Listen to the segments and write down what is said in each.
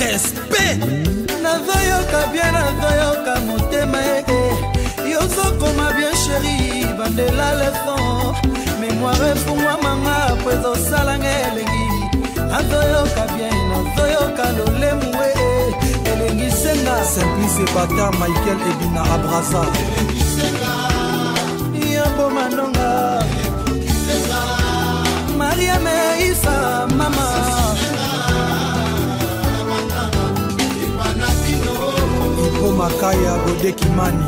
respect. Nazoyoka bien, nazoyoka motema yozokoma bien chéri, bandela le fond. Mémoire pour moi mama, pues osalanga elengi. Nazoyoka bien, nazoyoka lolemu elengi senga. Simplice Bata, Michael Ebina Abraza. Yambo Manonga, Maria Meisa, mama. Ipo Makaya, Godekimani.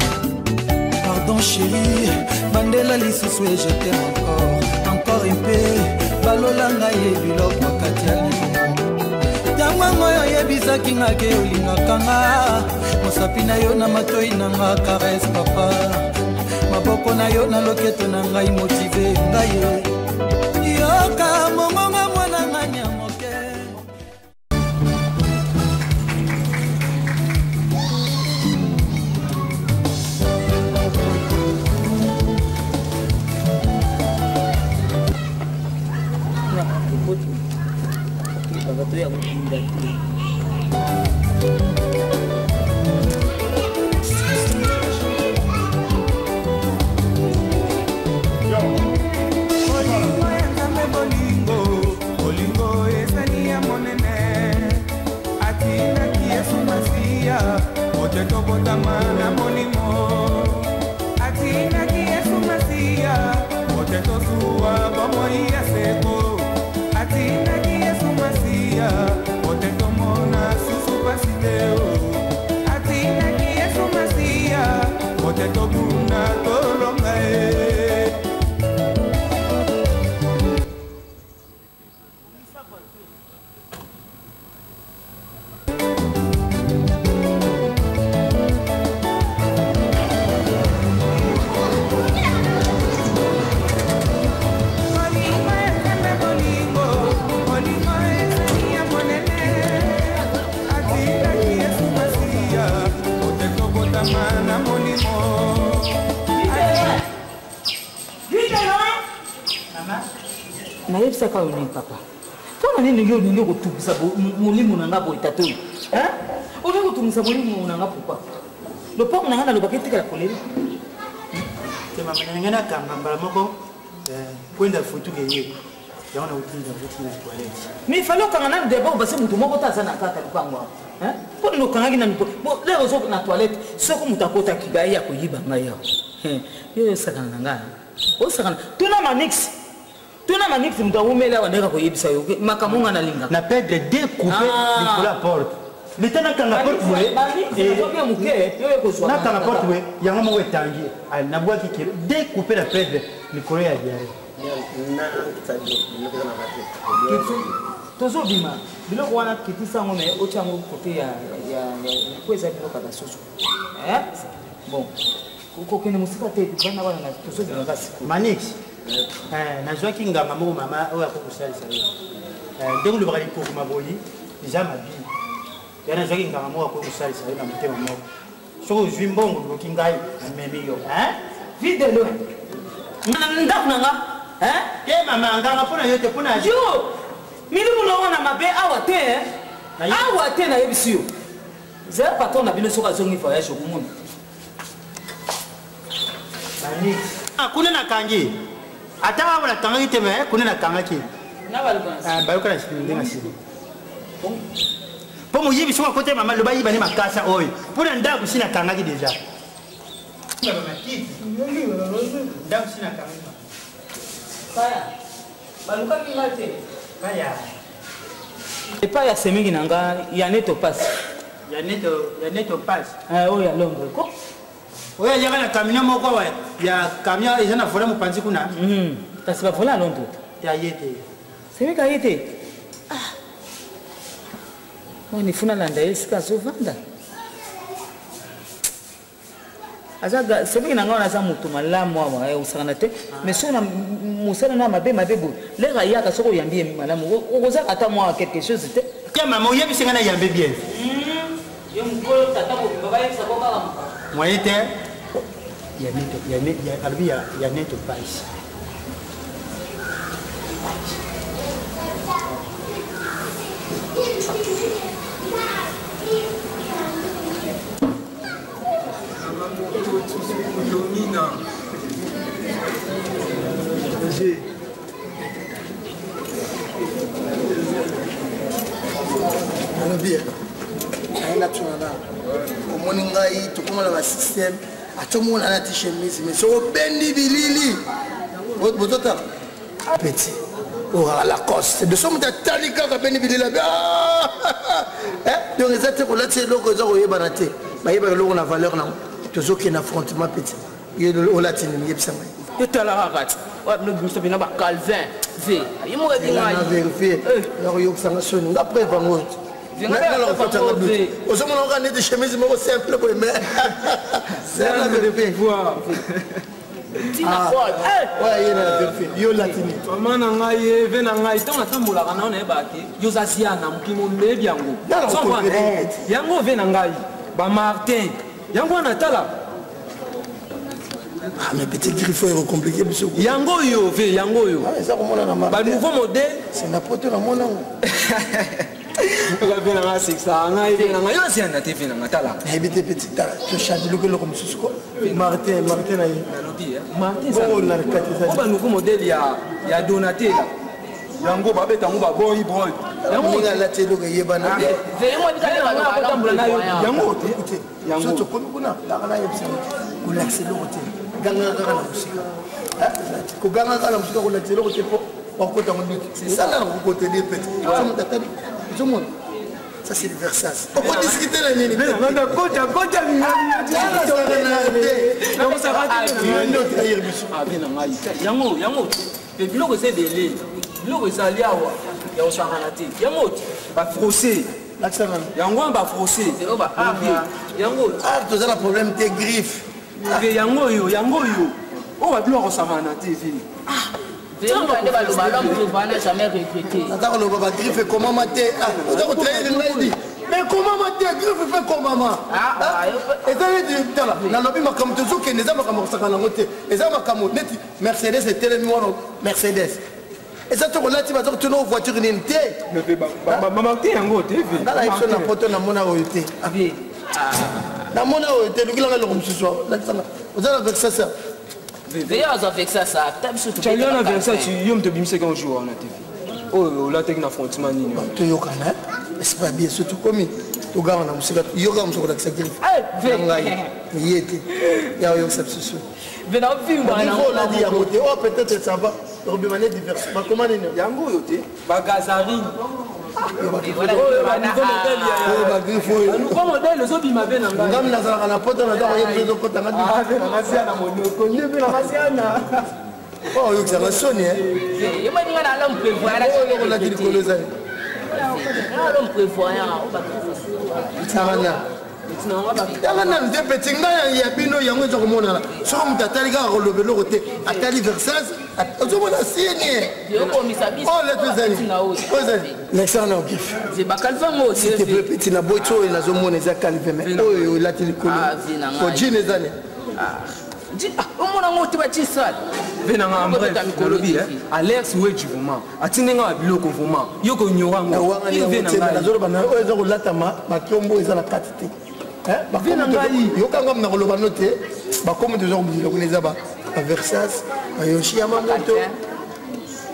Pardon chérie, Bandela lisusu et je t'aime encore un peu. Balolanga ye biloko katiali. Tango yo yebisaki ngake olingaka nga. Mosapi na yo na matoi na nga caresse papa. Maboko na yo na loketo na ngai motive ngai. Yoka mongonga mwana nganya moke. Saka uni papa. Kama nini ndio ndio kutumisa mulimu na ngabo itatu. Uli kutumisa mulimu na ngabo kwa. Lopo na ngana lobaketi kala kolele. Tema manyangana kamba mbala moko kwenda futu geye. Yaona utinda toilette. Mi falo kangana de ba basi mutu moko taza na kata lupango hapo. Kwa nini kanagi na nipo? Leo soko na toilette soko mutakota kibai ya kuyiba ngai yao. Yo saka ngana. O saka tuna manix. Tuna manix mtawumela waneka kuyibisa yo makamunga na linga na perdre découper Nicolas porte litana kanga porte we na kanga porte we yango mo wetangi na bwaki kile découper la perdre Nicolas ya diare na tsadi lokana bate kitu tozo bima biloko wana kitisa ngome ochango kote ya kweza biloko ka soso bon uko kene musika te bana bana na tozo bima kasi manix najwa kingamba moko mama oya kokusalisa yo ndenge lobaka likoko maboyi eza mabi ya najwa kingamba moko akokusalisa yo na motema moko soki ozwi mbongo lokoki ngai amemi yo videlo ndako nanga ye mama nganga mpona yo te mpona yo milimu nongo na mabe awa te nayebisi yo zela patron na bino soki azongi voyage okomona kuna na kangi ata wala tangi te me kuna na kangaki na baluka na ndinga sini po muyibi soka kote mama loba yiba ni makasa oyo pona ndaku sina kangaki deja ndaku sina kangaki kaya baluka ngate kaya epa ya semingi nanga ya neto pass ya neto pass o ya Londres ko oya yaka na camion moko wa ya camion eza na vola mopanzi kuna kasi ba vola Londres ya yete semingi yete ni funa landa esika zovanda azaga semingi nanga na za mutu malamu awa usakana te mais sona musana na mabe bo le ga yaka soko yambie malamu okoza ata moi quelque chose te ya mama oyebi singa na yambe bien yo mukolo tata ko baba yesa ko kala moyen te ya neto passe nalobi aina tunana omoni ngai tokomala ba système atomona na t-chemise mais so bendi bilili botota petit ora la coste de somme tali kaka bendi bilili donc ezate ko lati loko za ko yeba na te ba yeba loko na valeur na tozoki na affrontement petit o latine ni yebisa mai etala kati wa no biso bina ba Calvin v yimo ke ngai na vérifier la ko yoksa nga soni après vango osomona oka neti chemise moko simple boye mais c'est la vérité yo latini mama na ngai ve na ngai ntango natambolaka nao nayebaki yozasiana mokimo oyebi yango yango ve na ngai bamartin yango wana tala mais petit griffon est compliqué biso yango oyo ve yango oyo ba nouveau modèle c'est na poto na mona ve na ngai siksa ngai ve na ngai yozasiana te ve na ngai tala ebite petit tala to change lokolo comme susu ko martin na ye martin ça ba nouveau modèle ya Donatella yango babetango baboyi boy yango ngala telo ke yebana yango te yango to kuna la yebisa ko l'accès lokote ganga na musika ko ganga na musika ko l'accès lokote po bakota ngoni c'est ça là ko côté des petits tout le monde ça c'est le versage on peut discuter la nini mais kota donc ça va yango et biloko c'est belé biloko ezali awa ya osangana te yango ba frosser yango ba frosser yango tout ça problème des griffes yango yo o ba biloko osangana te vini comment mater mais comment mater griffe fait comment maman et nalobi makambo tozokende eza makambo kosakana yango te eza makambo neti Mercedes etelemi wana Mercedes eza tokolati bazokotuna voiture nini te bamarte yango te ngala biso na poto namona oyo te namona oyo te lukilanga eloko mosusu oza na vexasa chaliana Versace yo mto bimiseka un jour on a TV oh la techna affrontement nini to yokana c'est pas bien surtout comme to gana musika yoga musoko la sakiri ngai yete ya yo substitution vena vimba na on dit ya côté oh peut-être ça va robimane divers ba comment nini yango yo te ba gazarine modèle ozobima be na ngai ngam nazalaka na poto na nzaka yetu ezokotanga na monoko nyepe na masiana oh yokisanga soni yemoninga na l'homme prévoyant on a dit likolo ezali l'homme prévoyant tangana nde peti ngai ya bino yango ezokomonana soki moto atali kaka koloba eloko te atali versage ozomona sienie l'excellent na ogif s'il te plaît peti na boyi ti oyo nazomona eza calve me oyo elati likolo ojine ezane omona ngo te batisala venanga bref Alex weji vraiment atinenga ba biloko vraiment yoko nyorango nazoloba na oyo eza kolatama batombo eza na kati te yokanga mna koloba no te bakomi toza kobundela kuna eza baversage bayoshi ya mamoto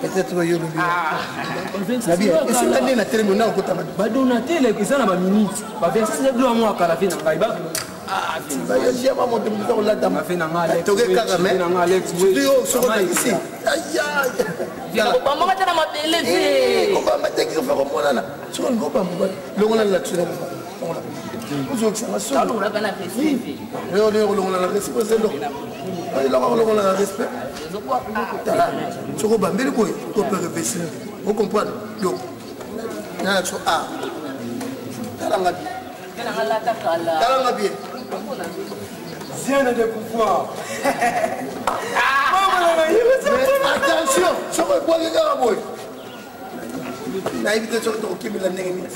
peut-être oyo lobi nde na telemi ona kokotama badonatele eza na baminute baversage ebilo yango akala ve na ngai bayoshi ya mamoto moza kolatama toke kaka me yo sokotakisi bamaka te na mabele kobamba te kirefa komonana soko ngobamba longola latusena ozokisanga soniolongola na respect ezelo elaka kolongola na respect soko obambeli koye koperevesir ocomprendre donc nana so a talanga bien Ziana de pouvoir. Attention, soko ebwaki kaka boye nayebi te soki tokokimela ndenge nini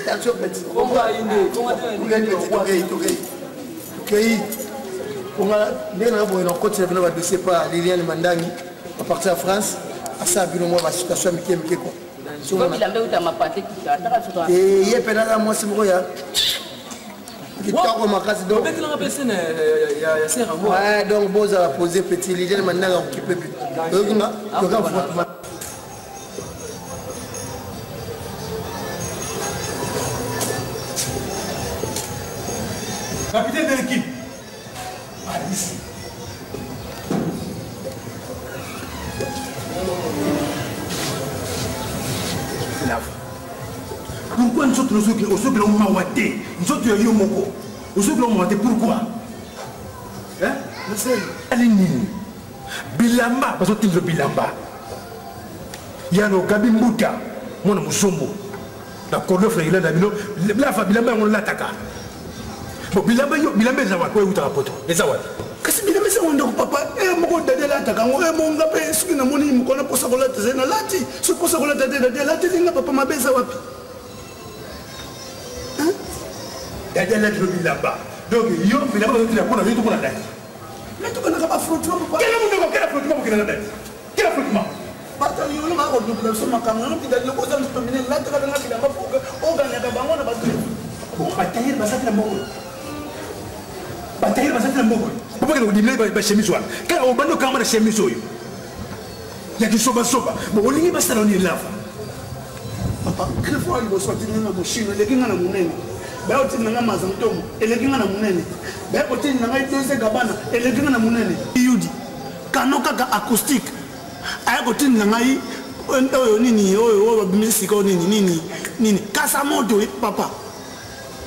attention petit tokei onga ndenge na boye na kotina bino badossier pa Liliane Mandangi apartir ya France asala bino mwa basituation ya mike mike ko ye mpe naza mwasi moko ya kitoko makasi donc bozala poser petit Liliane Mandangi akokipe capitaine de l'équipe. Ici. Pourquoi nous sommes mawaté? Nous sommes yomoko. Nous sommes mawaté, pourquoi? Hein? Alinini. Bilamba, parce que tu es Bilamba. Yano Gabi Mouta, mon Mousombo. La cordon frère, il a d'abord. La famille Bilamba, on l'attaque. Bon, Bilamba, ça va quoi? Où t'as rapporté? Et ça va. Kasi Bilamba, c'est mon papa. Et mon dada l'attaque. Et mon gars, ce qui n'a mon nom, qu'on a pour ça qu'on l'a tzé, na lati. Ce pour ça qu'on l'a tzé, la tzé, n'a papa ma belle, ça va. Hein? Dada l'attaque Bilamba. Donc, yo, Bilamba, il a pour la vie, tout le monde a dit. Mais tu connais pas frottement, papa. Quel est mon frottement pour qu'il ait la tête? Quel est frottement? Bataillon, on a redoublé sur ma caméra, qui a dit que vous avez terminé là, tu vas dans la ville, on gagne à Bango, on a battu. Pour batailler, ça c'est la mort. Batailler, ça c'est la mort. Pourquoi vous dites que vous chemise quand on va nous caméra chemise, il y a qui soba. Bon, on n'y va pas dans là. Papa, quelle fois il va sortir dans la Chine, les gens dans mon nez. Ben au tin nga mazantomo elekinga na munene ben au tin nga itose gabana elekinga na munene yudi kanoka ka acoustique aya ko tin nga yi oyo nini oyo musique nini kasa moto papa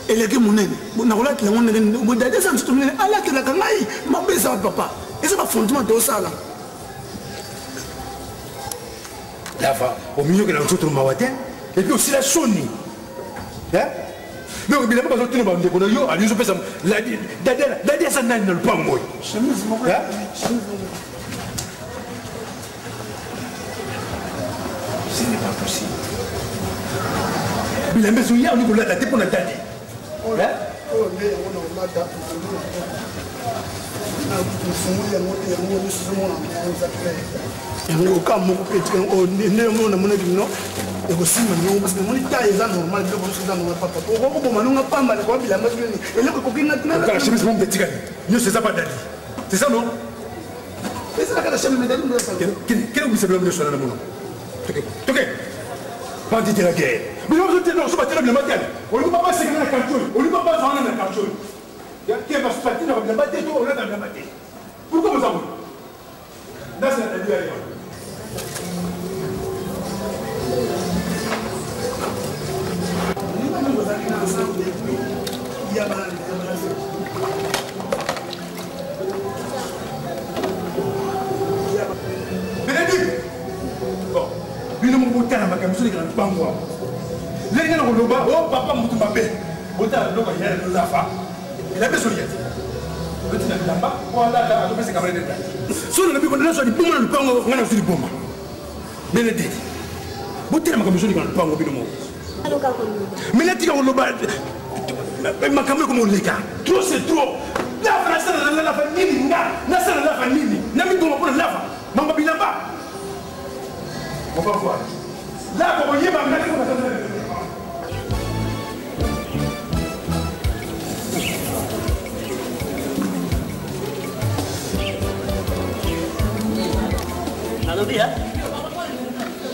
eleki munene na kola tla ngone bo dade sa ntito munene ala tla ka ngai mabesa papa esa ba fondement de sala lava au milieu que la ntito mawate et puis aussi la soni hein. Non, mais il n'a pas besoin de te demander. Yo, allez, je fais ça. Dadi, ça n'a pas moi. Ce n'est pas possible. Il a besoin de nous la tête pour la dadi. yango kamo ko petit o ne mo na mona dino e ko sima no parce que moni taille za normal de ko ça no papa ko ko manunga pamba ko bila masini ele ko kinga tina la chemise mon petit gars yo c'est ça pas dadi c'est ça non c'est ça la chemise dadi no ça quel vous savez le sur la mono OK pas dit la guerre mais on dit non so ba tela le matin on lui pas c'est na carton on lui pas ça na carton ya qui va se partir na la matin on la dans la matin pourquoi vous avez là c'est la vie ailleurs. Bénédicte bon, bino mo botana makamso de grand bangwa. Les gens ont loba, oh papa mutu mabé. Botana loba yele no lafa. Il a besoin de petit na lamba, on la da to pese kamera de. So na bi ko na so di buma na pango ngana so di buma. Bénédicte. Botana makamso de grand pango bino mo. Mais là tu as loba makamso comme on les gars. Trop c'est trop. La France la famille na ça la famille. Na mi ko pour la fa. Mamba bilamba. On va voir. Là, vous voyez, ma mère, allô, bien?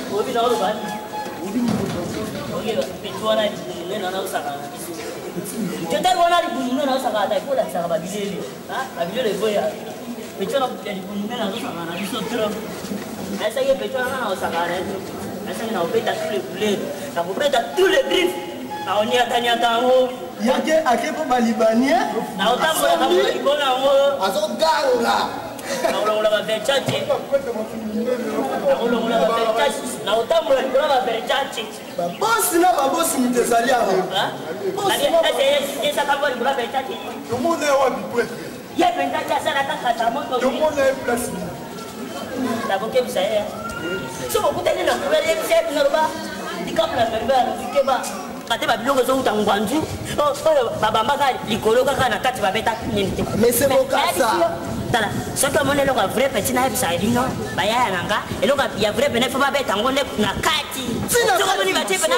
Vous avez dans le bain? Ok, tu vois, là, il est dans le sac. Tu as dit, on a dit, on a dit, on a dit, on a dit, on a dit, mais tu as dit, on a dit, essa aí é feita na nossa cara, essa aí não feita tous les couleurs, ça vous feita tous les griffes. A onia tania tango. Yake akepo balibania. Na otambo ya kabo ikona ngo. Azogala. Na ulo ba vechache. Na ulo ba vechache. Na otambo ya ba vechache. Boss na ba boss mtezalia ho. Essa kabo ya ba vechache. Tout le monde est wapi prêtre. Ye vechache sana kaka moto. Tout le monde est place. La boquette vous savez. Si vous écoutez les noms, vous allez faire une roba. Du cap la membre, du keba. Quand tu vas bien que vous t'en guandu. Oh, babamba likolo kaka na kati ba beta nini. Mais c'est bon ça. Tala, ce que mon élo vrai petit na bisa dino, ba ya nanga, élo ya vrai benef ba beta ngone na kati. So ko ni ba tepe na.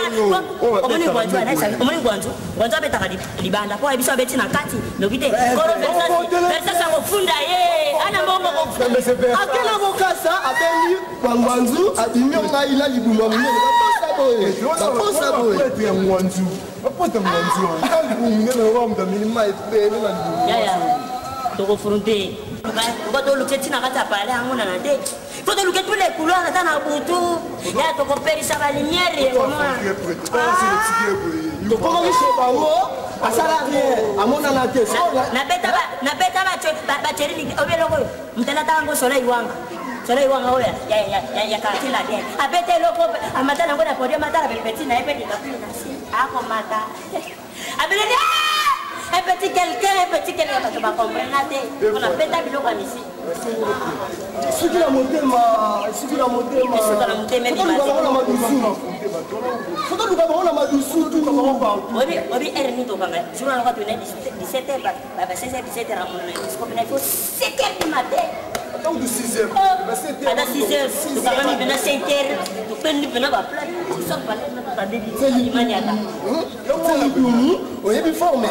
O moni guandu na sa, o moni guandu. Guandu beta ka libanda po bisa beti na kati. Lobite, koro versa sa ngofunda ye. Ana mbongo ko. Akela bokasa abeli Bangwanzu abimi onga ila libumba munene. boye. Baposa boye. Tu es mwanzu. Baposa mwanzu. Quand vous venez de voir mon minima et fait ya to confronter ba to luke tina kata pale angona na te faut to luke tous les couleurs na na butu ya to compare ça va lumière et to comment c'est pas moi asala rien amona na te na beta ba cheri obeloko mtana tango soleil wanga oya ya katila de abete loko amatana ngoda podia matala beti na epeti kapina si ako mata abele un petit quelqu'un parce que va comprendre on a pété biloko ici suki la motema faut que nous avons madusu tout comment on obi erni to kanga sura na kwa 17h ba 16h on faut 7h du matin donc de 6h. À 6h, nous avons mis 5h, nous prenons une plat. Nous sommes pas là, nous avons dit maniata. On est fort, mais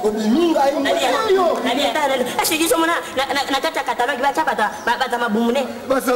on est mis à une est-ce que sommes na kata catalogue va chapata bata mabumune. Bata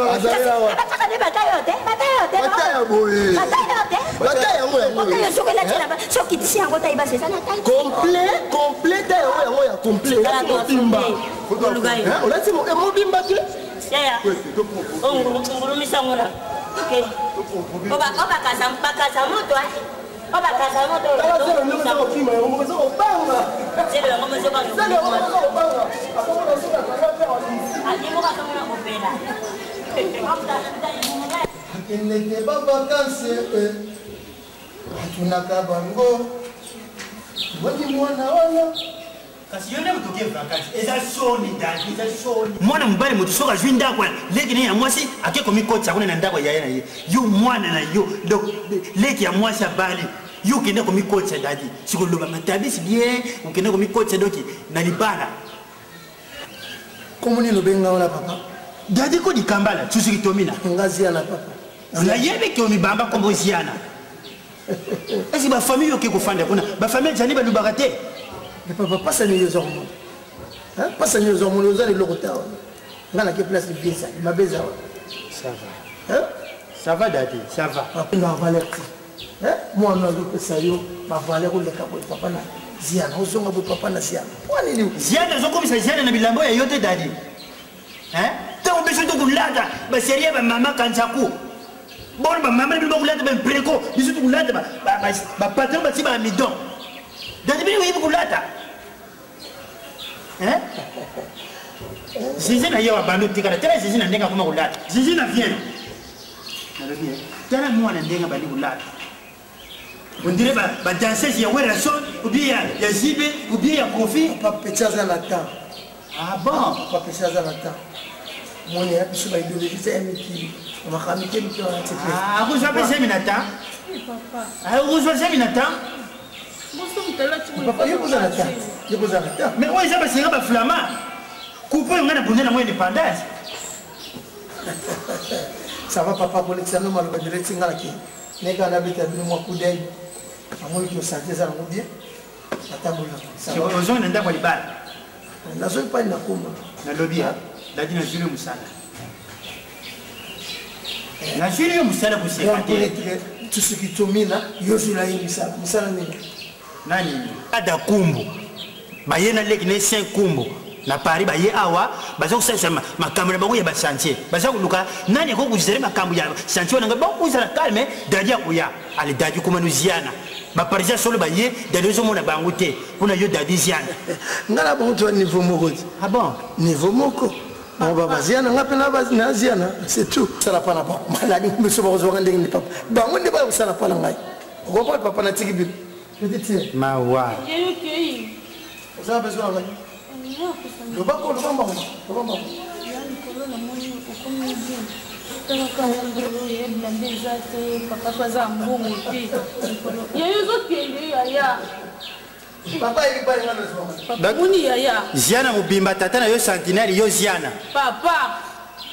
mwana mobali moto soki azwi ndako leki ne ya mwasi ake komikotisa kuna na ndako yaye na ye yo mwana na yo donc leki ya mwasi abali yo okende komikotisa dadi sikoloba matabisi bien okende komikotisa doki na libala komoni lobenga wana papa dadi ko dikambala susiki tomina ngaziana papa nayebi ke omibamba kombo ziana esi bafamille oke kofanda kuna bafamille jani balubaka te mais papa pasa ni yozo mo hein pasa ni yozo mo yozo le lokota ngana ke place bien ça mabeza ça va hein ça va dadi ça va papa na valeur hein moi na ko sayo ba valeur le kabo papa na ziana ozonga bo papa na ziana wani ni ziana zokomisa ziana na bilambo ya yote dadi hein tant besoin de kulata ba serie ba mama kanzaku bon ba mama bi ba kulata ba preko bisu kulata ba patron ba ti ba midon dadi bi wibu kulata hein zizi na yewa bando tikara tena zizi na ndenga kuma kulata zizi na vient nalobi tena mwana ndenga bali kulata on dirait ba danseuse ya wera son ou bien ya zibe ou bien ya kofi papa pechaza na temps ah bon papa pechaza na temps mon ya biso ba idéologie c'est miki on va ramener miki on a tete ah vous avez 5 minutes papa ah vous avez 5 minutes papa yo kozana temps mais ouais ça va c'est un flamand couper on a bonné la moyenne indépendance ça va papa pour l'examen mal ba direct ngala ki neka na bita bi mo kudai amoi ki santé ça ngo bien atabola ça va aux gens nda kwa libala na zo pa na kuma na lobby dadi na jule musala na jule musala pour sécurité tout ce qui tomina yo jula yi musala nini nani ada kumbu bayena leki ne 5 kumbu na Paris baye awa baza kusasa makamera bango ya basantier baza kuluka nani ko kuzere makambu ya santier nanga ba kuzala calme dadi akuya ali dadi kuma nuziana ba parisa solo baye dadi zo mona bango te kuna yo dadi ziana ngala bon to niveau moko ah bon niveau moko on va baziana ngapena bazina ziana c'est tout ça la pas na pas maladi monsieur bazo ngandeng ni papa bango ne ba ça la pas ngai ko papa na tiki bi petit mawa ça besoin ngai le bako le bamba yani corona moni ukomi bien tena kama ngoro yebla ndezate papa kwaza mbongo pe yeyo zokende yaya papa ili pale ngana zoma papa muni yaya ziana mubimba tata na yo centenaire yo ziana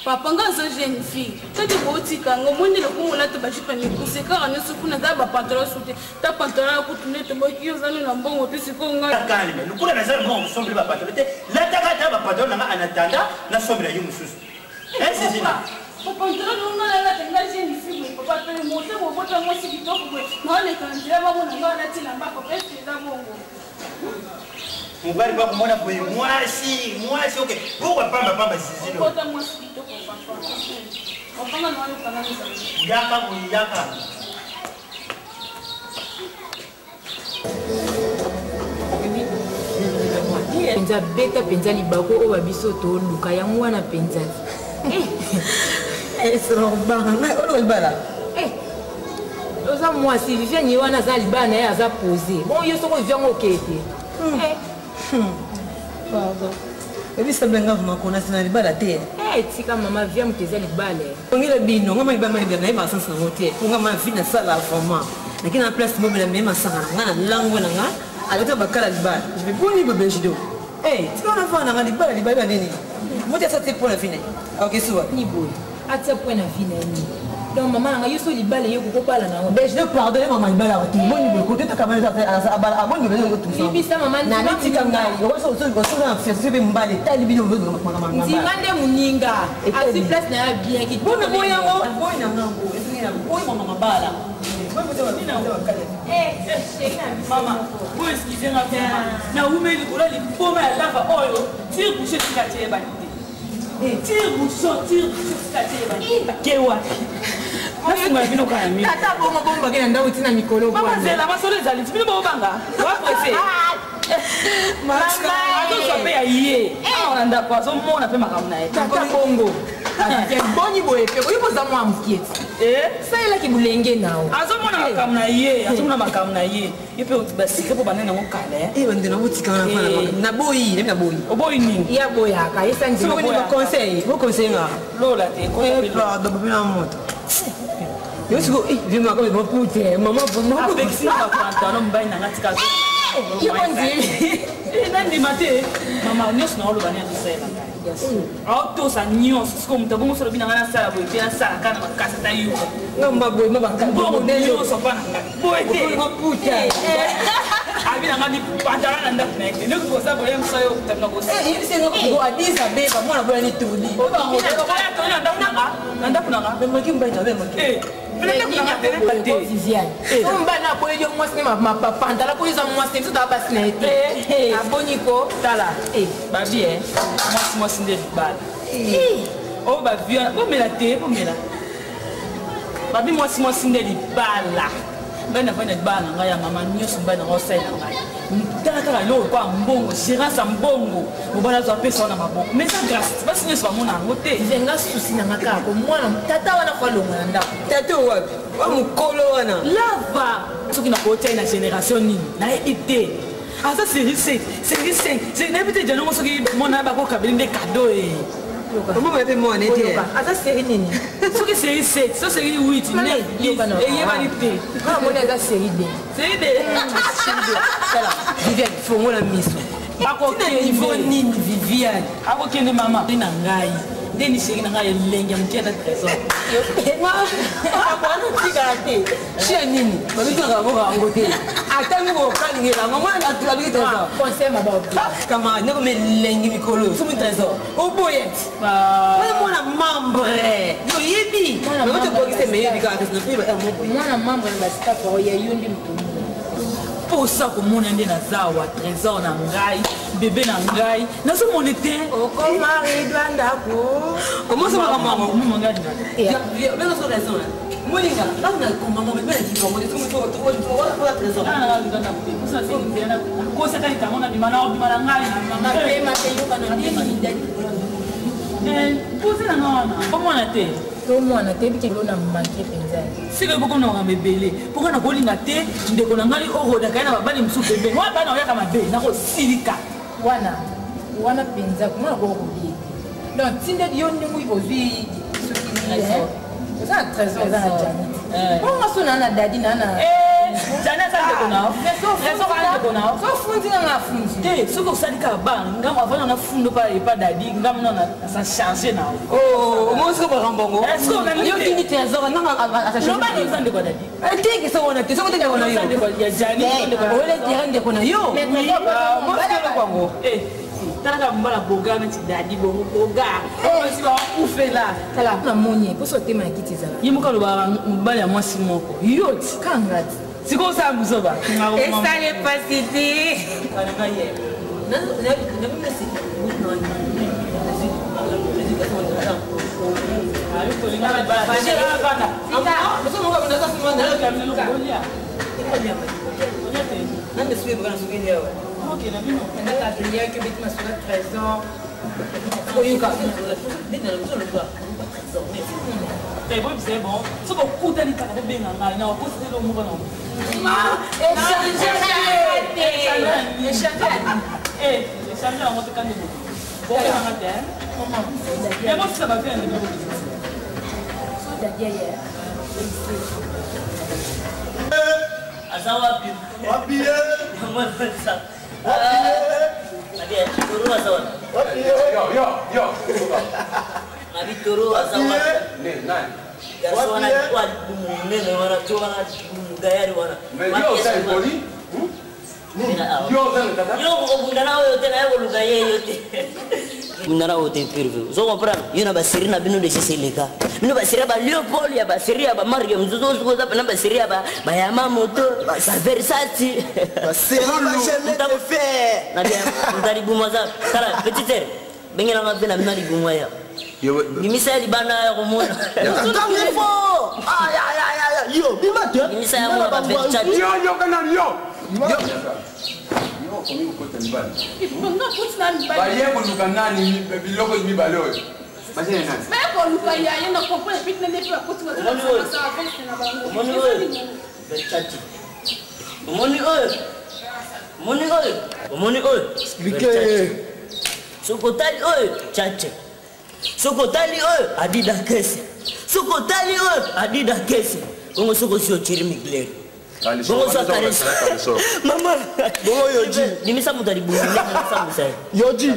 papa ngazo jeune fille tadi botika ngomoni le kumula to bashipa ni kuseka ne sukuna za ba pantalon sute ta pantalon ku tunete bokiyo zanu na mbongo tisiko nga calme lukula na zalo mo sombre ba pantalon te la taka ta ba pantalon na anatanda na sombre yo mususu c'est zina Papa, on a la tendance de film. Papa, tu es monté pour votre moi si tu t'occupes. Non, les candidats vont nous avoir la télé là-bas. Papa, est-ce que c'est bon? Mon père va comment appuyer. Moi si, ok. Pourquoi pas ma papa si c'est Papa, moi si tu t'occupes, papa. Papa, on a le canal. Yaka. penza beta penza libako o babiso to luka ya mwana penza esro bana o libala oza mwasi vivia nyi wana za libala na ye aza posé bon yo soko vivia ngo kete pardon ebisa benga vuma kona sina libala te tika mama via muteza libala ongela bino ngoma libala na ye basansa ngote ngoma vina sala vraiment lakini en place mobile même sanga ngana langue nanga aleta bakala libala je vais boni bébé jido tu vas faire un libala libala nini moi ça c'est pour la fin OK souvent ni boy atia point na vie na ni donc maman nga yoso libala yo ko pala na ngo je pardonner maman libala ko boni be côté ta kamera ça abala aboni be tout ça bibi sa maman na niti kanga yo so na faire be mbale tali bino be maman ndimande muninga asi place na ya bien ki bon boy yango boy na ngambo boy maman bala Mama, vous excusez ma femme. Na women ko la liboma ya lava oil. Tire boucher tikate ba. Tire boucher tikate ba. Kewa. Masuma bino kana mi. Tata bongo bomba kena ndawo tina mikolo kwa. Mama zela masole zali bino bo banga. Wa presse. Mama, ato so pe ya yé. On anda kwa so mona pe makamna e. Tata bongo. Boni boye pe ko yoza mwa mkieti. Ça est là qui boulenge nao. Azomona makamna ye, azomona makamna ye. Ipe utibasike po banene ngo kale. Ndina butika na fana na boyi, na boyi. Oboyi nini? Ya boya ka yesa ndi. Soko ni conseil, vous conseil nga. Lola te ko pa do bina moto. Yo siko vima ko bo pute, mama bo mo ko avec ça prendre no mbaina ngatika. Yo ndi. Nandi mate. Mama nyos na olo bania tsela. Auto sa nyos ko mtabongo so bina ngana sala bo bia sala kana makasa ta yo. Ngamba boy mabanga. Bongo nyo so bana. Boy te. Bo pute. Abina ngani patara nda nek. Ne ko sa bo yem so yo tabna ko. Hivi sengo ko adisa beba mwana boya ni tuli. Ba mo ko ya to nda kunanga. Nda kunanga. Be maki mbaita be maki. Nda kunanga te pate. Viviane. Somba na boye yo mwasi ma papa ndala ko yo mwasi so ta basina ete. Aboni ko Tala. Babi mwasi nde bala. Oh ba via, bo mela te, bo mela. Babi mwasi nde bala. Bana bana bala ngaya mama nyoso bana ngosai na ngai. Tala kala lo kwa mbongo, gérance mbongo. Bo bana zo pesa na maboko. Mais ça grâce, basi nyoso ba mona ngote. venga susi na ngaka ko mwana tata wana kwa longa nda. Tata wapi? Wa mukolo wana. Lava. Soki na kote na génération nini? Na ité. Ah ça série 7, série 5. C'est n'importe déjà non soki mona ba ko kabeli des cadeaux et comment me fait moi n'était ata série nini soki série 7 so série 8 ne et yebanité ah mona ata série D série D voilà Viviane fongo la miso bako niveau nini Viviane ako kende mama ina ngai ndeni série na ngai lengi mtienda trésor bwana tikarate chia nini babito ngabo ngote atangi ko kalingela mama atulabiki trésor conseil maba kama ne ko melengi mikolo sumi trésor oboyet wala mwana membre yo yebi babito ko kise meyebi ka kise piba mwana membre na sita ko ya yundi mtu posa komona nde nazawa trésor na ngai bébé na ngai nazomona te okomari dwandako omosoba mama ngai beno so raison moninga là on a comment bébé na dit on est tout wala trésor ko sa kani tamona bimana ngai mama pe ma te yo kana ndeni posa na ngana komona te tomwana te biki lona manke penza sika boko na ngame bele poko na kolinga te ndeko na ngali oroda kana babali musu bebe wa bana oyaka mabe na ko silika wana penza kuma ko kobi donc tinde yo ndingu ibozwi soki ni ça trésor za jani on so na dadi na jana za ndeko na so fundi na fundi te soko salika ba ngamo avana na fundo pa dadi ngamo na sa charger na mo so ba rambongo est-ce que yo kini trésor na ata no ba ni zande ko dadi tiki so wona te so ko te wona yo ya jani ole terrain de kona yo mais trésor mo so ko ngo Tala mbala boga na tidadi boga. Si ba kufe la. Tala na monye ko so tema kiti zala. Yimuka lo ba mbala mwasi moko. Yoti kangati. Siko sa muzoba. Et ça n'est pas cité. Kana ye. Na mesi. Ayo ko linga ba ba. Bana. Ita, so mo ka bana sa simana la ka miluka. Nande suwe bana suwe leo. Ok, na bino. Nda ka kilia ke bit masura 13 ans. Ko yuka. Dina lo lo ba. C'est bon. C'est bon. Kuta ni kana be nganga na ko se lo mo kono. Echanga on te kande. Bon nganga te. Mais moi ça va faire le bureau. Asawa pi. Wapi Nabi turu asawa. Yo. Nabi turu asawa. Nani? Gaswana kwa nene wana chona gayari wana. Yo sai boli. Yo sai tata. Yo ko bundana yote na yo luga yote. Bundana yote pirve. So comprendre, yo na basiri na bino de seseleka. Bino basiri ba Leopold ya basiri ba Mario mzuzo zo za na basiri ba Yamaha moto, ba Versace. Basiri ba chaîne de fer. Na dia ndari bumaza. Kala petite. Bengela ngapena ndari bumaya. Gimisa di bana ko mona. Yo, bimate. Gimisa ya mona ba Versace. Yo kana yo. Ipanga kuti nani bali. Baye ko luka nani biloko mi baloyo. Basene nani? Mais ko luka ya yena ko pole pitne ne pe kuti wa sa veste na bango. Moni oyo. Versace. Moni oyo. Expliquez. Sokotali oyo chache. Sokotali oyo Adidas kese. Sokotali oyo Adidas kese. Kongo soko sio chirimi glere. Bongo sataresa. Mama. Bongo yoji. Dimisa mutari bumu na samu sai. Yoji.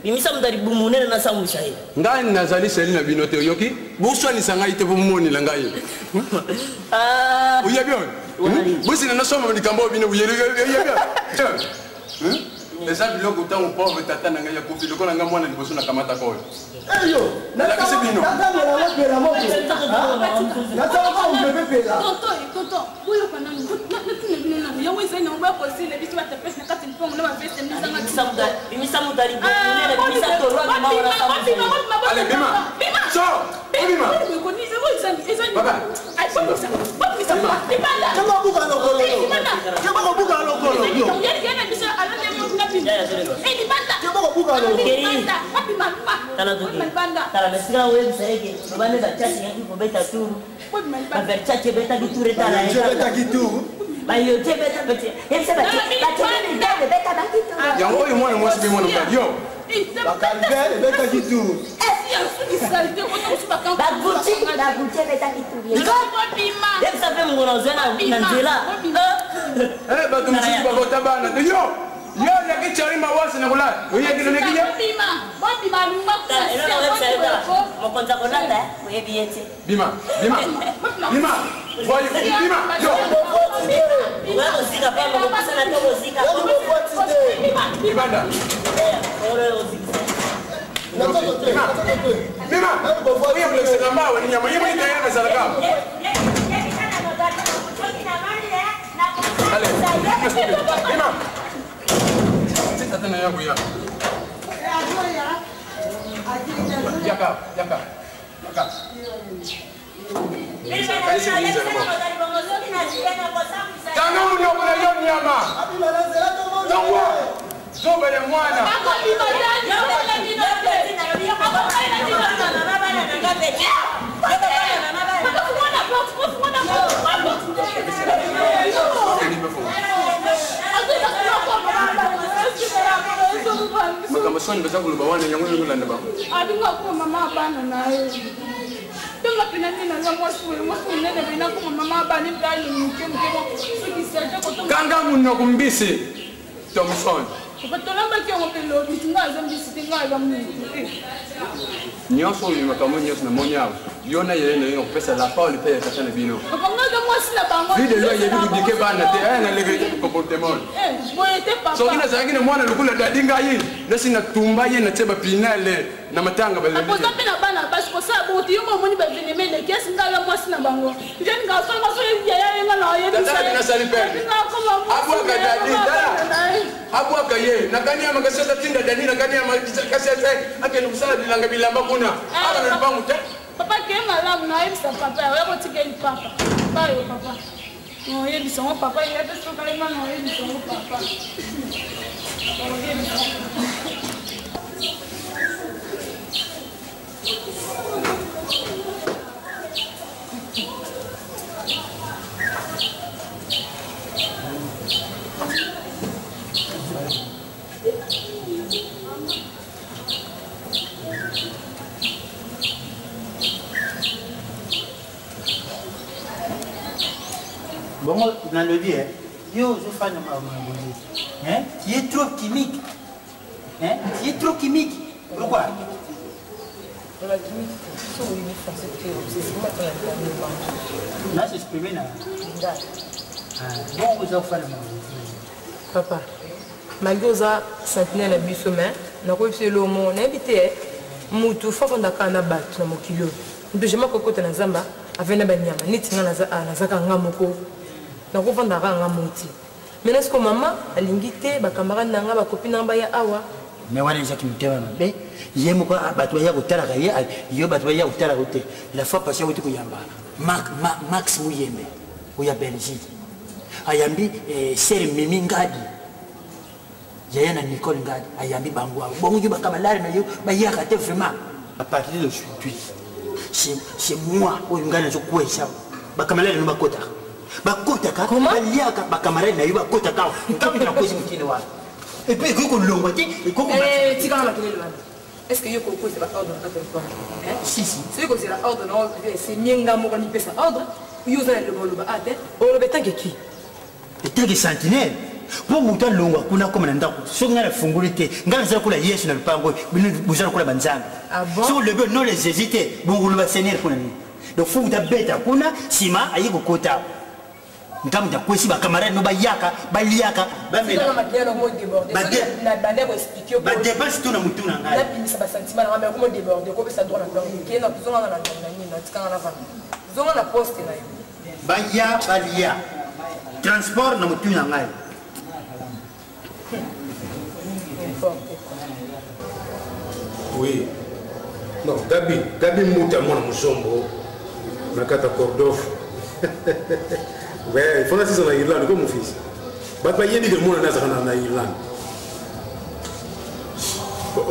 Dimisa mutari bumu na samu sai. Ngani nazali selina binote yoki? Buswa ni sanga ite bomoni la ngai. Uya bien. Busi na soma ndikambo bino uya bien. Eza biloko tango pauvre tata na ngai ya kofi lokona nga mwana liboso na kamata ko. Eyo, nakisi bino. Tonton, huyo kana natune bino na ya weza ina mba ko sile bitu bata pesa na kati mpongo na maveste mnazanga bimisa mutari bumu bimisa toro na mawana samu. Ale bima. So, bima. Ko ni zero izani. Baba. Ai pomisa. Pomisa. Bimanda. Kama buka lokolo. Kama buka lokolo. Yo. Yana bisa alande mo ngapi. Eh bimanda. Kama buka lokolo. Wapi mama? Tala tuki. Tala mesika wewe msaeke. Bane za chasi yangu ko beta turu. Ba Versace beta kiture tala. Beta kituru. Ba yote beta beta. Yesa ba. Beta kiture. Yango oyo mwana mwasi be mwana kadi yo. Bakalver beta kituru. Ba Gucci beta kiture. Yesa pe mngona zena na nzela. Ba tumsiki ba bota bana. Yo. Yo ya kichari mawasi na kula. Oye kile nekiye. Mokonza konata oye biete. Bima. Voyo bima. Yo. Wewe zika pa mokosa na tobo zika. Ibanda. Ore ozika. Bima. Oye mlekse kamba wani nyama yemo itaenda mesala kama. Ale. Bima. Sita tena yangu ya. Yaka. Kanga unyo kuna yo nyama. Nongwa. Zobe le mwana. Makamasoni beza kuluba wana nyangu ngulanda ba. Adinga ko mama bana naye. Tunga pinani na mwasu nene bina ko mama bana ndani mkemo. Siki serje ko Kanga munno kumbisi. Thompson. Papa tolamba ki on pelo bitunga zambi sitinga zambi. Nyonso makambo nyonso na monya. Yona yene yo pesa la parole paye kata na bino. Papa nga moi si la bango. Vide lo yebi dike bana te na lege comportement. Boyete papa. So kina zangine mwana lukula dadinga yi. Nasi na tumba ye na teba pinale na matanga bale. Apo zambe na bana basi ko sa boti yo mo moni ba veneme le kesi ngala moi si na bango. Je nga so ma so ya nga na ye bisa. Na sali perde. Abu ka dadi dala. Abu ka ye na kanya magaseta tinda dadi na kanya makaseta akenu kusala bilanga bilamba kuna. Aba na bangu te. Papa qui est malade, on a eu son papa, on a retiré le papa. Pas le papa. On a eu son papa, il a fait son carrément, on a eu son papa. Bon, dans le dit, yo, je fais ma hein? Tu es trop chimique. Hein? Tu es trop chimique. Pourquoi? La chimique, c'est là, c'est exprimé là. Bon, vous avez fait le papa, malgré ça, sentinelle à Bissomé, n'a pas eu le mot, on a invité, Moutou, faut qu'on a un abat dans mon kilo. Je m'en cocotte dans Zamba, avec la banyama, ni tina na zaka ngamoko. Na kovanda nga moti. Mais est-ce que maman alingité ba camarade nanga ba copine namba ya awa? Mais wana nza kimtema mabe. Yemo ko batwa ya kutala kaye yo batwa ya kutala kote. La fois passée wote ko yamba. Max Muyembe. Oya Belgique. Ayambi Seri Mimi Ngadi. Yaya na Nicole Ngadi. Ayambi bangwa. Bongo yo ba camarade na yo ba ya kate vraiment. À partir de aujourd'hui. C'est moi au ngana zo kwesha. Ba camarade no bakota. Bakota ka baliaka ba camarade na yo bakota ka. Nkambi na kwesi mtini wa. Et puis ko longo ti ko ko tika na kelele bana. Est-ce que yo ko ko ba ordre na téléphone? Si. C'est que c'est la ordre non, c'est mienga mo ni pesa ordre. Yo za le bolo ba ate. O le betange ki? Betange sentinelle. Pour muta longo kuna koma na ndako. So ngana fungulite. Ngana za kula Yesu na lupango. Bino buzana kula banzanga. Ah bon? So le non les hésiter. Bon le Seigneur kuna ni. Donc faut muta beta kuna sima ayiko kota. Nkamu ta kwesi ba camarade no ba yaka ba liaka ba mena na makiano mo déborder na bande ko expliquer ba dépense tout na mutu na ngai na bimisa ba sentiment na ngamba ko déborder ko pesa droit na banque ki na kuzonga na nini na tikanga na vana zonga na poste na yo ba ya ba lia transport na mutu na ngai oui non Gabi muta mwana musombo na kata Cordof. Ouais, il faut que ça soit en Irlande comme mon fils. Bah, il y a des gens qui sont en Irlande.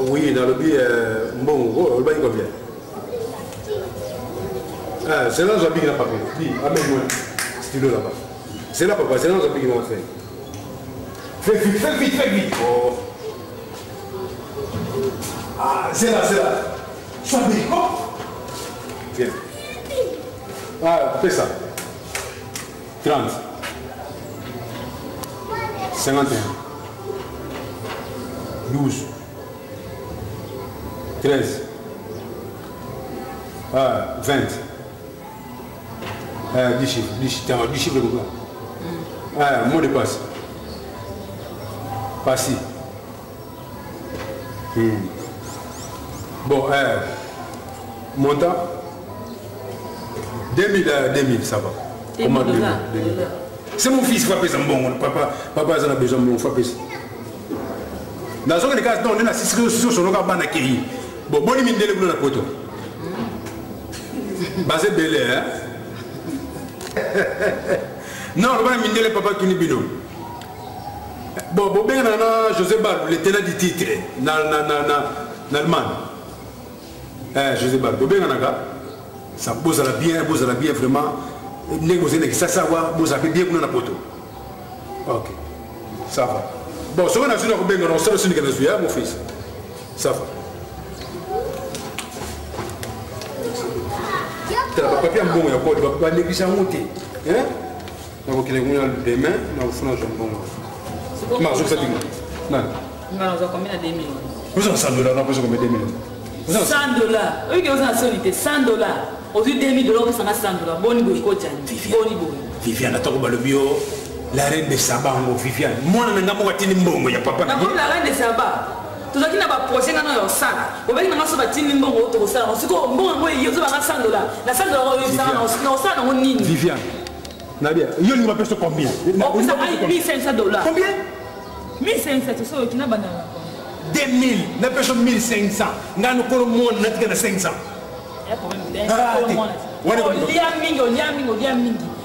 Oui, dans le billet, bon, on va y combien? Ah, c'est là que j'ai pas papier. Dis, amène-moi. Stylo là-bas. C'est là, papa, c'est là que j'ai pas fait. Fais vite. Oh. Ah, c'est là. Sois bien. Viens. Ah, fais ça. 30, 51, 12, 13, 20, 10 chiffres comme ça. Mot de passe. Passé. Bon, montant 2000, ça va. Comment 2000? C'est mon fils qui va payer ça. Bon, papa en a besoin de mon fils. Dans ce cas, on a 6 ressources sur le cabane à Kéhi. Bon, il mine de l'eau dans la poteau. Basé belé, hein? Non, on va mine de papa qui n'est bino. Bon, bien, José Barbe, le tenant du titre, dans l'Allemagne. José Barbe, bien, ça pose à la bien vraiment. Négocier ça savoir vous avez bien pour la poto. Ok, ça va. Bon, ce qu'on a fait dans le on sait ce que nous mon fils. Ça va. Tu as pas bien bon, il y a pas de pas négocier monter. Hein? Donc il est venu demain, on va faire un bon. C'est pas ça. Non. On a combien de 2000? Vous avez 100 $, on a besoin de 2000. 100 $. Oui, vous avez solité 100 $. Aujourd'hui, 2000 $, ça va 100 $. Boni boy, coach. Boni boy. Viviane, attends, le bio. La reine de Saba, Viviane. Moi, je n'ai pas de mbongo, il n'y a pas de. La reine de Saba. Tout ça qui n'a pas projet dans le sang. Au fait, on a sauvé Tini Mbongo au sang. On se dit, bon, moi, il y a 100 $. La 100 $, on a nini. Viviane. Nabia, il y a une personne combien? On peut savoir $1,500. Combien? 1,500, c'est ça, qui n'a pas 2000, la personne 1500. Nous avons le monde, nous avons 500.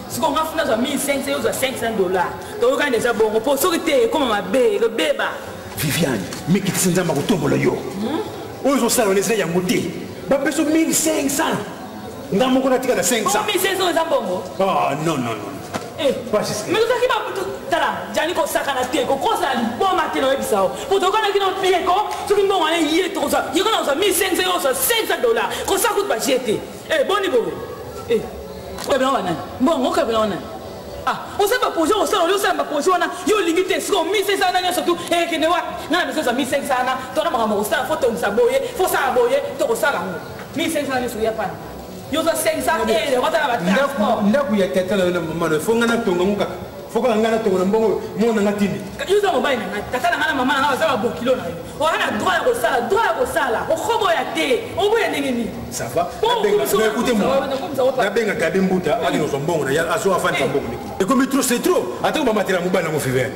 Si on a fait 1500, on a 500 $. Donc, on a déjà bon. Pour ceux qui étaient comme ma bébé, le bébé. Viviane, mais qui t'es dans ma tombe là yo. Aux autres salons, les gens ont monté. La personne 1500. Nous avons encore 500. 1500, c'est bon. Oh, non, non, non. Mais tout ça qui va tout là, Jani ko saka na te ko kosa li bon matin no ebisa o. Pour to kana ki no payer ko, so ki bon aller yé to ça. Il kana 1500 €, 500 $. Ko ça coûte pas jeter. Boni bobo. Ko bela wana. Bon, ko bela wana. Ah, on sait pas projet, on sait pas projet wana. Yo limité so 1500 na surtout ke ne wa. Na besoin ça 1500 na. To na mama ko ça faut to ça boyer, faut ça boyer, to ko ça ngo. 1500 na so ya pa. Yo za 500 le wata ba transport. Ndaku ya tete na mama no fonga na tonga muka. Foka ngana tonga mbongo mona ngatini. Yo za mobile na tata na mama na za ba bon kilo na yo. O hana droit ya ko sala, o khobo ya te. O boye ndenge ni. Ça va. Écoutez-moi. La benga kabimbuta ali no mbongo na ya aso afani mbongo ni. Et comme trop c'est trop. Attends ba matira mobile na mo fiver.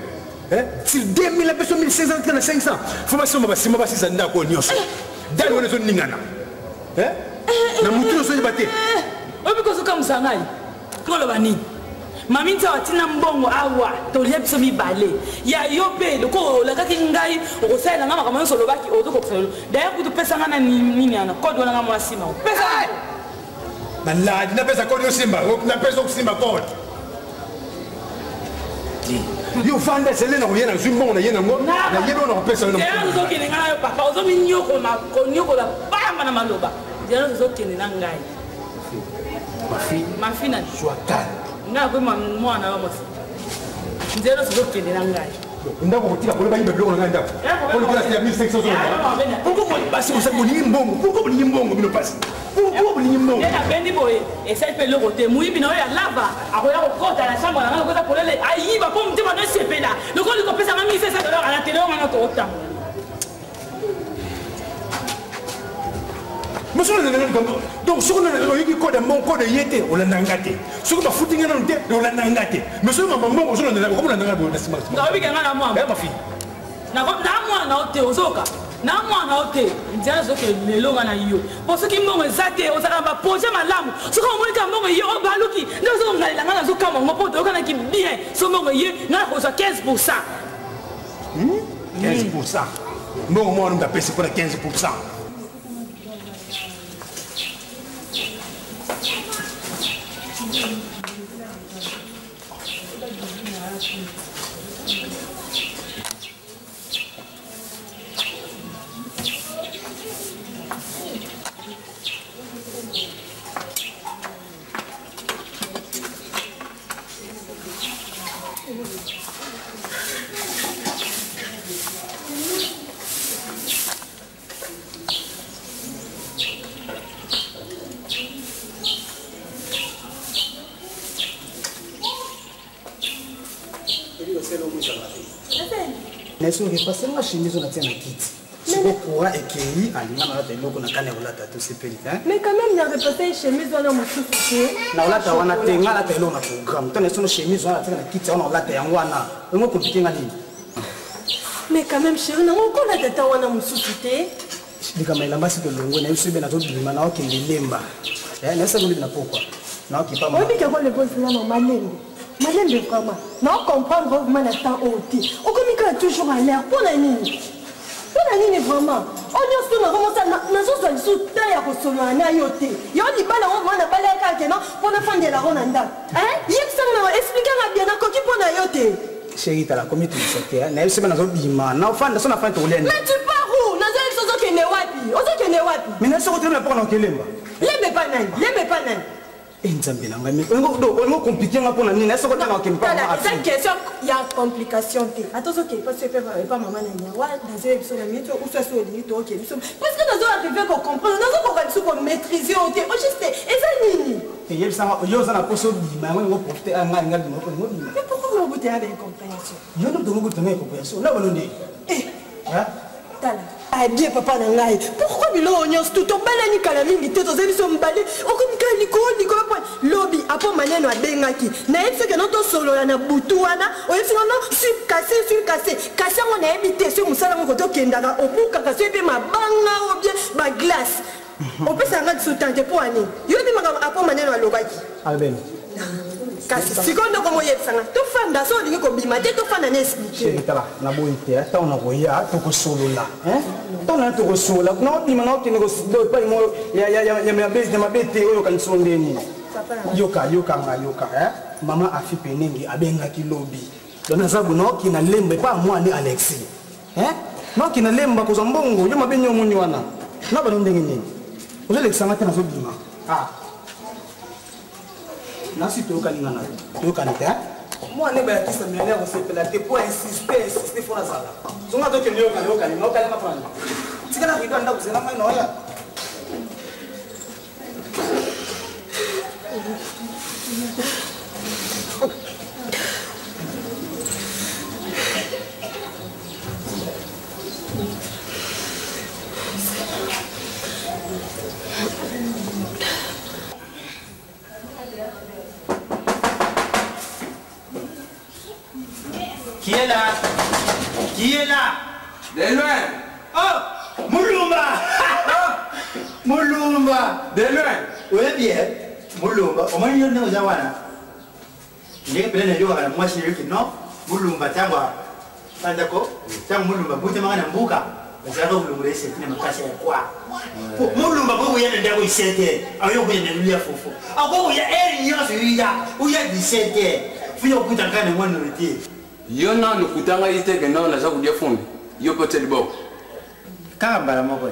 Si 2000 la personne 1500 na 500. Formation ba sima ba sisa ndako nyoso. Dali wona so ningana. Na mutu so yibate. O biko so kamsangai. Ko lo bani. Mami nta watina mbongo awa to lia biso mibale ya yope loko la kaki ngai o sala ngama kama so lobaki o to ko sala daya kutu pesa ngana nini ana kodi wana ngama wasima pesa na la na pesa kodi simba na pesa simba kodi yo fanda selena ko yena zumbo na yena ngo na yebo na pesa na ya zo kini ngana papa o zo minyoko na ko nyoko la pamba na maloba ya zo kini na ngai mafi na sois calme. Nga ko mwana wa mosi. Nzero so kende na ngai. Ndako kutika kule ba yimbe na nganda. Kule kila ya 1500 €. Pourquoi basi on s'est moni mbongo? Pourquoi ni mbongo bino pasi? Pourquoi ni mbongo? Ya bendi boye, essaye pe le côté muyi bino ya lava. Akoya ko kota na chambre na ngaka ko lele ayiba ko mtima na sepela. Loko liko pesa 1500 $ à la télé on a to otamo. Monsieur le donc sur le code mon code yete on l'a ngate sur ba footing na nte on l'a ngate monsieur maman mon sur le comme on l'a ngate na sima na obi ngana na mwa ma fi na mwa na ote ozoka na mwa na ote ndia zoke lelo ngana yo pour ce qui mbongo zate o saka ba projet malamu so ko mo ka mbongo yo o baluki ndo zo ngala ngana zo kama mo poto kana ki bien so mbongo ye na ko so 15%. 15%. Mbongo mo on pesa pour 15%. Neso repasser ma chemise on a tient la kit. Si vous courez et qui aliment la télé qu'on a canne ou la tatu c'est peli hein. Mais quand même il y a repasser une chemise on a mon souci. Na la ta wana tenga la télé on a programme. Tant neso chemise on a tient la kit on a la télé wana. On va compliquer ngani. Mais quand même chérie, non on a tata wana mon souci. Dika mai lamba sito longo na yusu be na to bima na okende lemba. Na sa ngoli na pourquoi. Na okipa ma. Obi ka ko le boss na maman lembe. Madame de vraiment, non comprendre vraiment l'instant ôté. On communique toujours à l'air pour la nini. Pour la nini vraiment. On dit que nous commençons à nous sous terre pour se mener à yoté. Il y a des balles on va pas les calquer non pour la fin de la ronanda. Hein? Il y a que ça nous expliquer à bien encore qui pour la yoté. Chérie t'as la commis tout ça que na yuse na zo bima na ofanda so na fin to lene. Mais tu pars où? Na zo kende wapi? On zo kende wapi? Mais na so ko tena pour na kelemba. Lembe pas nani? Lembe pas nani? Nzambe na ngai on compliqué nga pona nini est-ce que tanga kimpa ma c'est question il y a complication té attention que parce que pas maman na wa dans ces épisodes na mito ou soit sur limite OK parce que nous arriver qu'on comprendre nous on va se maîtriser au té au juste et ça nini et yel ça yo ça na poso di ma ngo profiter nga nga di mo mais pourquoi vous goûter avec compréhension yo no dongo goûter avec compréhension là on est hein tala ah bien papa na ngai pourquoi bilo onyos tout to balani kala mingi te to zebiso mbale okomika liko point lobby apo maneno abengaki na yetse que noto solo na butu wana oyetse no sur cassé on a évité sur musala mo koto kendaka obuka kasi pe mabanga ou bien ba glace on peut s'arrêter sous tente pour ani yo bi maka apo maneno alobaki alben kasi sikondo komo yetsanga to fanda so lingi ko bima te to fanda n'expliquer tala na boite ata ona ko ya to ko solo la to na to ko solo na bima na okene ko do pa mo ya mabete oyo kan sondeni yoka mama afi penengi abenga kilobi dona sabu no kina lembe pa mwana Alexis no kina lemba ko zambongo yo mabenyo muni wana na ba ndenge nini ozo Alexanga tena so bima nasi to kaningana to kanita moi ne ba kisa mi ala ko sepela te pour insister fona sala zonga to kenyo kali no kali mafana tikana kitu anda kusema mai no ya Qui est là? De loin. Oh, Moulumba. Moulumba. De loin. Oui, bien. Moulumba. Au moins, il y a un Zawana. Il y a plein de gens à la moitié qui non. Moulumba, t'as quoi? Pas d'accord? T'as Moulumba, vous t'es marié en Bouka. Vous avez voulu laisser une casse à quoi? Moulumba, vous y a des gens qui s'étaient. Ah, vous y a des gens qui font. Ah, vous y a un où il y a 17 ans. Vous y a un cas de minorité. Yo na lukutanga iteke na la zaku dia fundi yo potel bo kamba la moko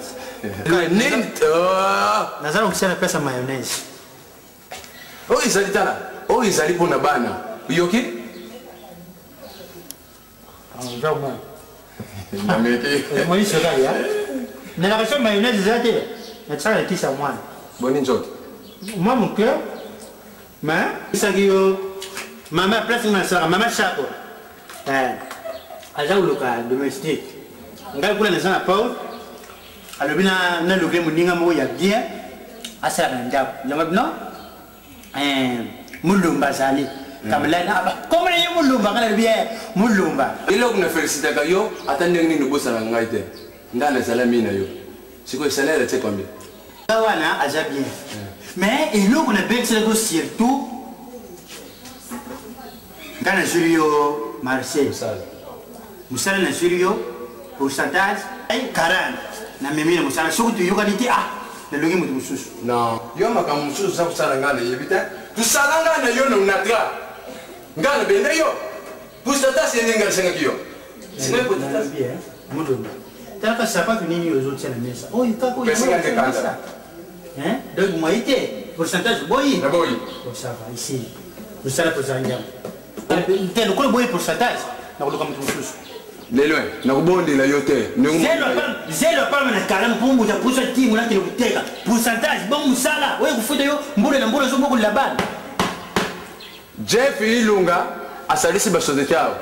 nento nazana kusema pesa mayonnaise o izali pona bana yoki njoma na meti moi sera ya na la version mayonnaise zate na tsala kisa mwana boni njoto mama mke ma isagio mama place na sara mama chako aza uluka domestique ngai kula na Paul alobi na logre muninga mo ya bien asala na ndako yango no mulumba zali kamela na comme ni mulumba kana bien mulumba ilo kuna felicite ka yo atande nini bosa na ngai te ndala salami na yo siko salaire te combien wana aza bien mais ilo kuna bexele ko surtout kana Julio Marseille musala na Julio pourcentage ay 40 na mimi na musala sokutu yo kaniti na longi mutu mususu non yo maka mususu sa kusala ngana yebita tusalanga na yo no natra ngana bende yo pourcentage yenga senga kiyo sine pourcentage bien mundo taka sapato nini yo zote na mesa oh itako pesa ngane kanda donc moi été pourcentage boyi na boyi ça va ici musala pourcentage te lo ko boyi pourcentage na ko comme tout lelo na kubondi la yote zelo pa na kalamu pumbu ya pusa timu na kile kuteka pourcentage bon musala wewe kufuta yo mbule na mbule zo moko la bana Jeff Ilunga asalisi basodete yao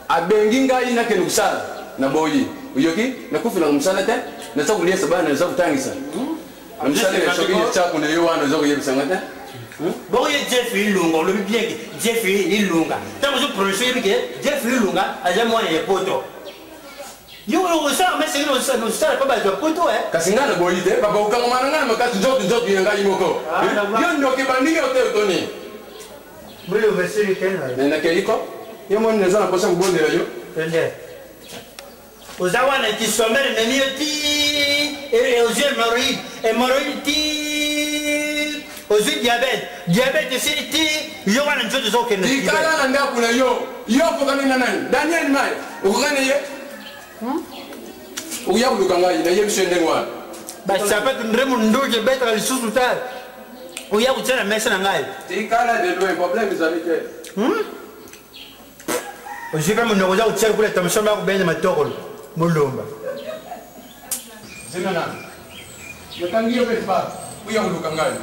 abengi ngai na kenu kusala na boyi uyoki na kufuna kumsala te na sakulia sabana na zakutangisa na msala ya shoki ya chaku na yo wana zako yebisa ngata bon ye Jeff Ilunga le bien Jeff Ilunga tango zo projet bien Jeff Ilunga aja mwana ya poto yo ça mais c'est no ça pas ba poto kasingana boyi te baba ukangamana ngana makati joto yanga imoko yo ndoki bandi yo te toni Bule versiri tena. Na keliko? Yo mwana neza na posa kubondela yo. Tende. Uzawana kisomere menioti aux yeux hémorroïde ti aux yeux diabète c'est ti yo wana njoto zoke na. Ikala na ndaku na yo pokana na nani? Daniel Mai. Ukugane ye? Uya ulukanga ina ye bisende ngwa. Ba sapatu ndremo ndoje betra lisusu ta. oya kutana mesa na ngai tikala de loin problème ezali te ojika munoko oza kotia kula tamasamba ya kobenza matokolo molomba zina nani yotangi yo pepa uya kuluka ngai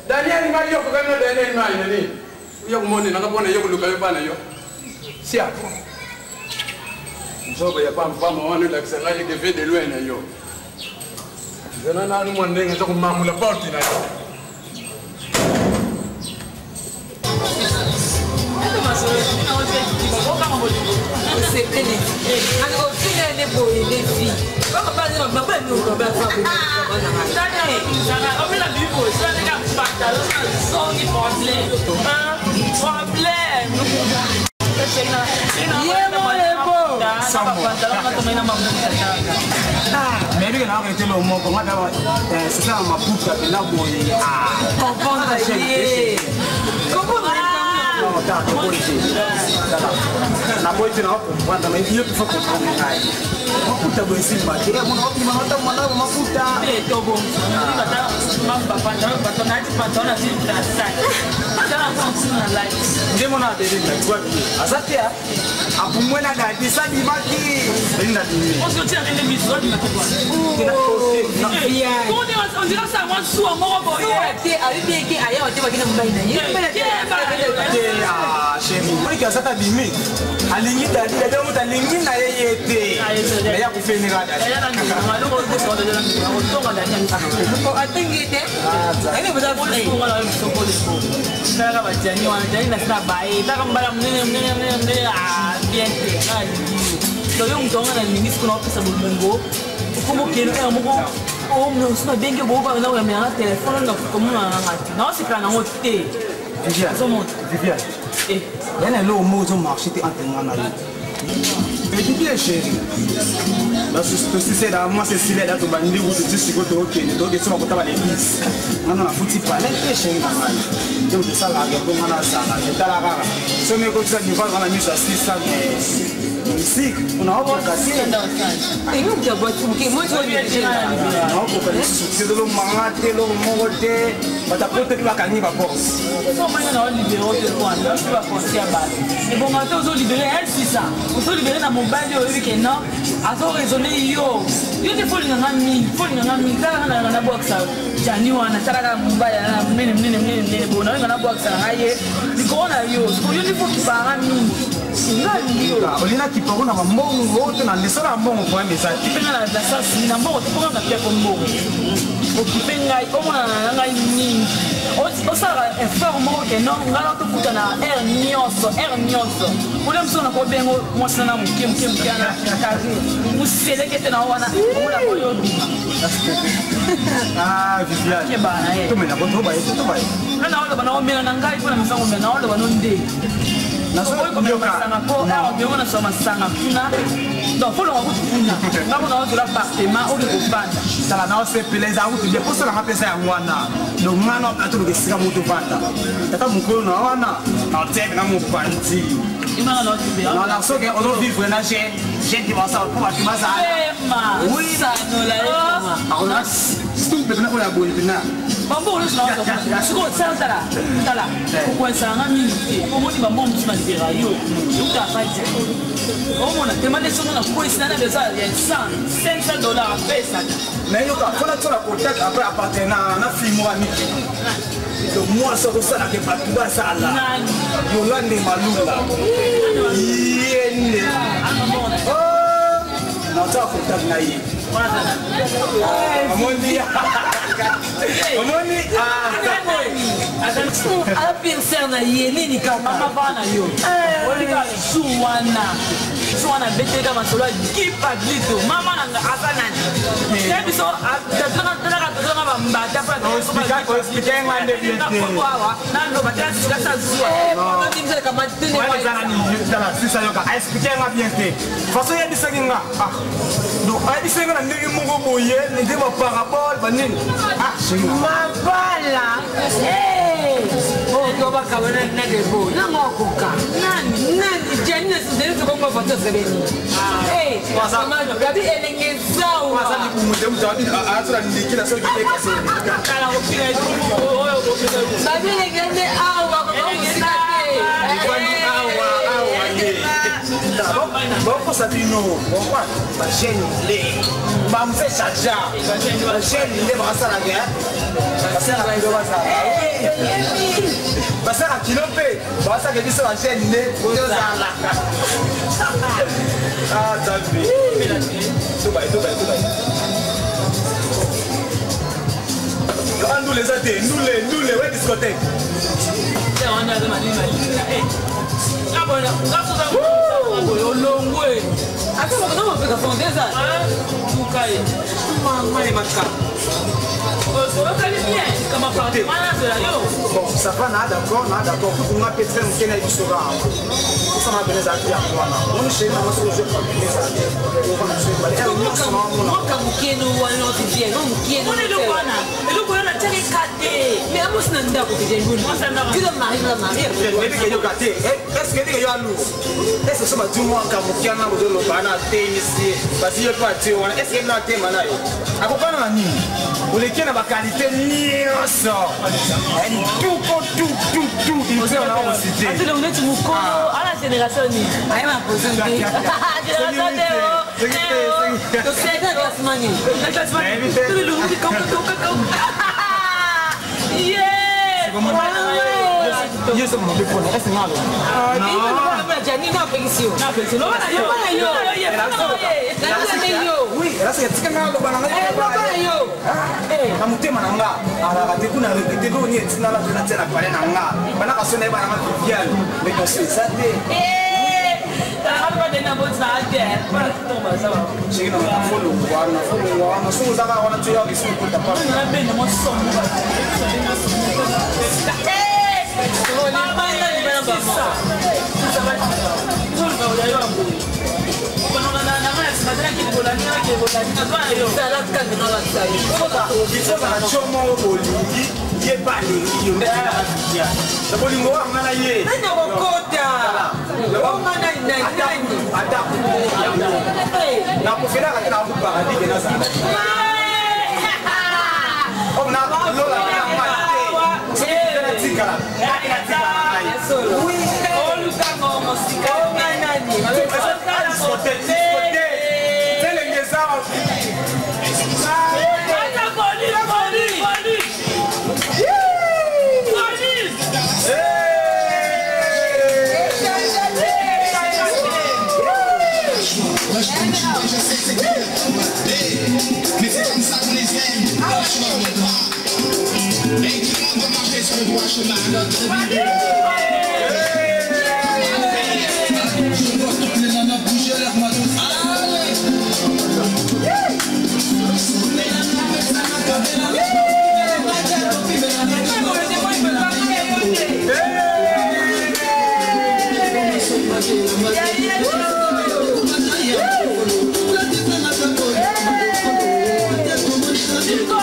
Daniel ngai yo kokana Daniel ngai nani uya kumone nakabona yo kuluka yo bana yo sia nzobe ya pam wana la kusanga ye ke de loin na yo zina nani mwandenge zo kumamula porti na yo Mais lui, il a arrêté le mot. C'est ça, ma poutre, il a boyé. Comment ça s'est na boite na kwanda na hiyo kifo kwa ngai mafuta boisi makira mwana mwana mafuta tobo bata mamba panda bata na pata na zita sana bata na consina like ndemo na dede na kwa asatia apumwe na dadi sadi maki nda dini on se tient les émissions de quoi on dirait ça moi sous moi boy abi ke aya wote bakina mbaina shemi muri ka sata bimi alingi dadi dadi muta lingi na yeyete ya kufenira dadi ya na ni malo ko de so de la to ga dadi ko atengite ene boda pole ko la so pole ko na ba jani wana jani na sa bai ta kambala mne bien te so yo mtonga na lingi ko na pesa bulungo como que é um não só bem que eu vou para lá o meu telefone não como uma não se para não ter Viviane il y a un mot sur le marché qui est en train de mais tu es chérie si c'est là moi c'est Sylvia là tu vas nous dire que tu sais que tu es ok donc tu vas porter les bis non non faut pas les chérie donc c'est ça là que on a ça là c'est la rara si on est comme ça tu vas dans la mise à 600 ici on a pas cassé et nous tu vas tout que moi je vais dire non pour que c'est de l'eau mangate l'eau morote va t'apporter la canne va boss so moi on a libéré de quoi là tu vas penser à bas et bon maintenant on libéré elle c'est ça on se libéré dans mon bail au week-end non à so raisonner yo te faut nganga mi kana na box jani wana taraka mbaya na mene bona ngana box haye nikona yo so yo faut kipara mi olina kiparo na mbongo wote na ndesala mbongo kwa message kipena na sasa na mbongo tuko na pia kwa mbongo okipenga omona na ngai mingi osala effort moko ke non ngala tokuta na air nyonso ule msona ko bengo mwasana na muke na kazi museleke na wana ola boyo Viviane ke bana to mena ko to ba na wala bana omena na ngai pona misango mena wala bana nde na so ko masanga ko biona so masanga kuna donc faut le kuna ngabo na wala appartement o ko banda sala na se peleza ukuthi nje posala ngapesa ya ngwana lo mwana plato lokesika mutu banda tata mukolo na wana na tebe na mupanti imana na tibe na so ke on vivre na j'ai dit ça pour ba timasa oui ça no la ona stupe na ko ya boyina bambo le sana siko tala ko sanga mi ko moni bambo mtsima libera yo uta faje omona temane sono na ko isana de ça ya $500 pesa na yo ka fona tsola contact après appartenant na film wa ni to moi ça ko sala ke batuba sala Yolande Malula yende na ta contact na yi Amoni a pensar na yeni kama mama bana yo olika suwana beteka masolo kipa glito mama nanga asanani kebiso tazanga bambata pa expliquer ngande nando batasi kata zuwa no timse kama tene wala zana ni dala sisa yoka expliquer nga bien te façon ya disenga donc ay disenga na ndenge moko boye ni de ma parabole banini mabala Oh, tu vas caber en el boy. No me ocupa. Nani, ya ni se debe como foto se ve. Eh, pasa mal, gabi elengezao. Pasa ni kumute mtawabi atura ndikira so kile kasi. Kala opira itu. Gabi elengeze awa kwa Boko sabino, boko ba chaîne lé. Ba mfe charger. Ba chaîne lé ba sala ke. Ba sala ndo ba sala. Ba sala kilompe, ba sala ke biso ba chaîne lé, ndo sala. Ah, tabi. Itu baik. Andu les até, ndule, ouais discothèque. Ya on a demandé ma Abona, gasto da olongwe. Ata mo kama peka fondeza. Mukai. Mama maka. Você vai cair bien, como para mana de yo. Bon, ça va nada d'accord. On a pétré un kena du soga. Ça m'a donné ça à moi. On chez moi sur le jeu pour les amis. On va se battre. Moi comme keno wana otiye, no keno. On est le wana. Et le wana teke kate. Mais amos nanda ko tije nguni. Tu dois marier la marier. Mais que yo kate. Est-ce que yo alu? Est-ce que ça m'a dit moi comme kiana ko lo bana tennis. Parce que pas tu wana. Est-ce que na tema na yo? Akopana na nini? Ulekiana ba qualité nyonso. Elle tout. Il faut on citer. Ati le uneti mukolo, ala génération ni. Aye ma poser. Génération de. To say that was money. Tu le uneti comme. Yeah. Yes, mon téléphone. Est-ce malo? Jani na pekisio. Na pekisio. No na yo. Oui, là c'est tika ngalo bana yo. Na mutema na nga. Ala kati kuna répéter do ni tina la tena pale na nga. Bana kasone bana ma vial. Mais donc c'est ça té. Apa dena botsa ate. Para tomba sawa. Chega na follow wana so za ka wana tuyo kisu kuta pa. Na bena mo somo. Mama na ni bana ba. Sawa. Tulba uya yo ambu. Mais c'est comme ça qu'on les aime. Et tout le monde va marcher sur le droit chemin. Je vois toutes les nanas bouger leur maillot. Fico,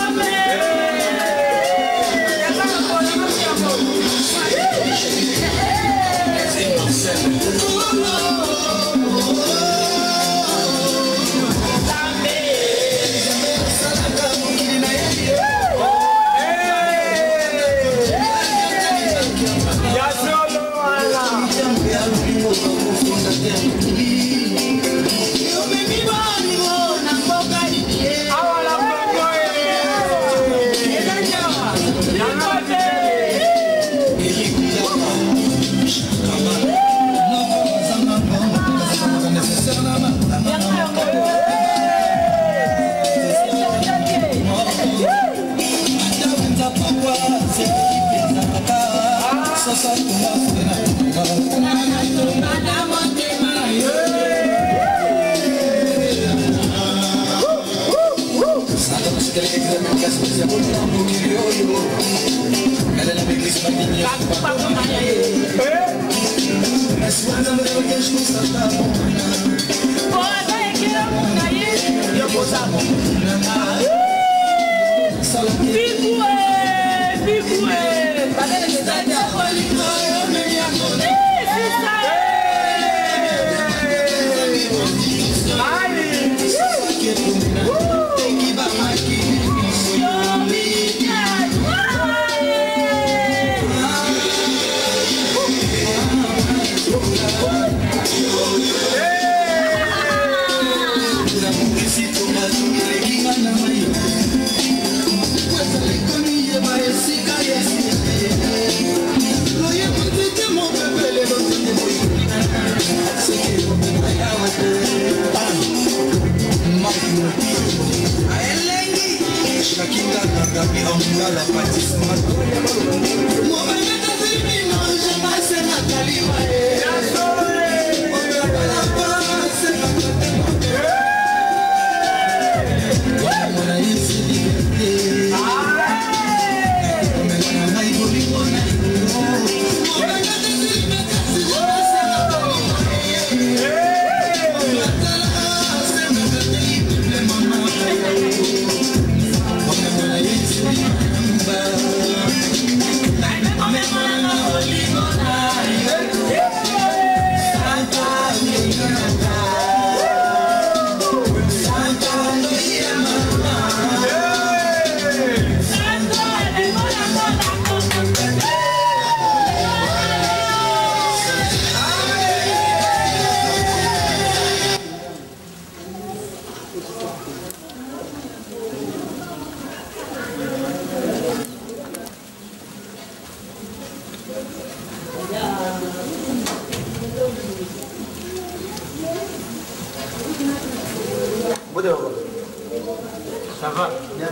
Ça va? Bien.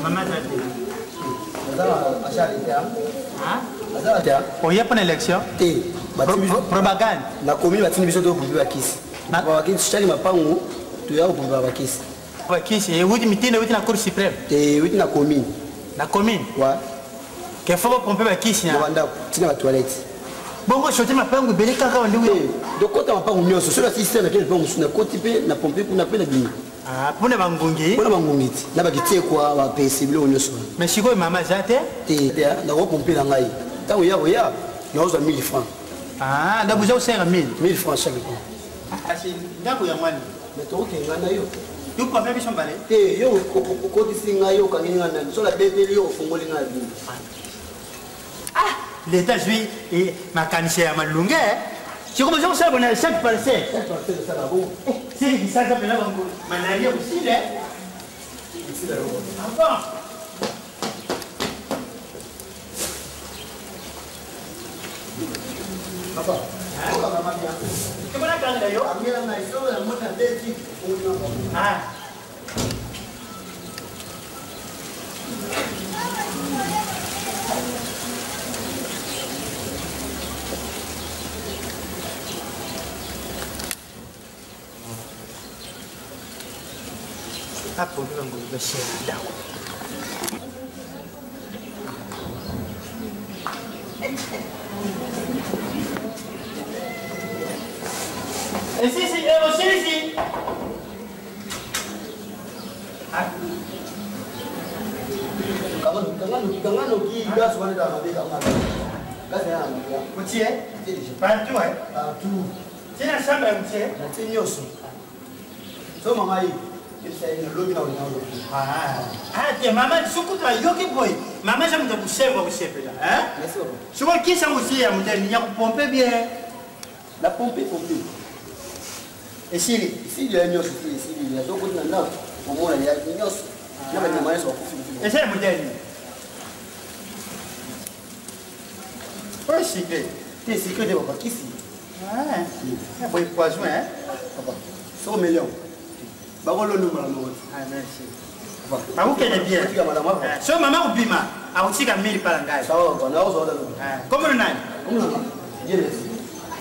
Maman t'a dit. On y a pas d'élection? Propagande. Na commune batini biso to kumbi bakisi. Na bakisi chali mapango to ya kumbi bakisi. Bakisi et vous dimitez na cour suprême. Et oui na commune. Na commune? Ouais. Que faut pomper bakisi na banda tina ba toilette. Bongo chote mapango belé kaka wande oui. Donc quand on mapango nyoso sur la système laquelle pango na côté pe na pomper pour na pe na bimi. Ah pour na bangongi? Pour na bangongi. Na bakiti quoi ba possible nyoso. Mais siko mama jate? Na ko pomper na ngai. Ta oya na oza 1000 francs. Ah, na buza usera 1000 francs chaque fois. Asi ndako ya mwani. Mais to ke ngana yo. Yo kwa biso mbale? Yo ko disinga yo kanginga na so la bébé yo fongoli na bimi. Ah, l'état jui et ma canisse à malunga. Si comme ça on a chaque parcelle. Chaque parcelle ça la bon. Si ça ça là bango. Manaria aussi là. Ici là. Encore. Papa. Comment la gagne d'ailleurs? Ah. Hapo ndio ngoja shida. Ici, ici. Ah. Kangano ki gas wana da mabe kangano. Gas ya mabe. Mutie? Partout hein? Partout. Tina shamba ya mutie? Na tinyoso. So mama hii. Kisa ina lobi na unao. Te mama sukuta yoki boy. Mama jamu ta kusheva kushepela, hein? Merci papa. Sio kisa mutie muteni ya kupompe bien. La pompe. Ici, il y a une autre ici, il y a d'autres là. Au moins il y a une autre. Là il y a moyen sur couper. Et c'est moderne. Pas secret. T'es secret de papa qui ici? Ah. C'est bon poison hein. Papa. 100 millions. Ba ko lo numéro no. Ah merci. Papa. Ba ko kene bien. So maman ubima, a utika 1000 pala ngai. Sawa bwana, au zoda. Comment le nani? Comment?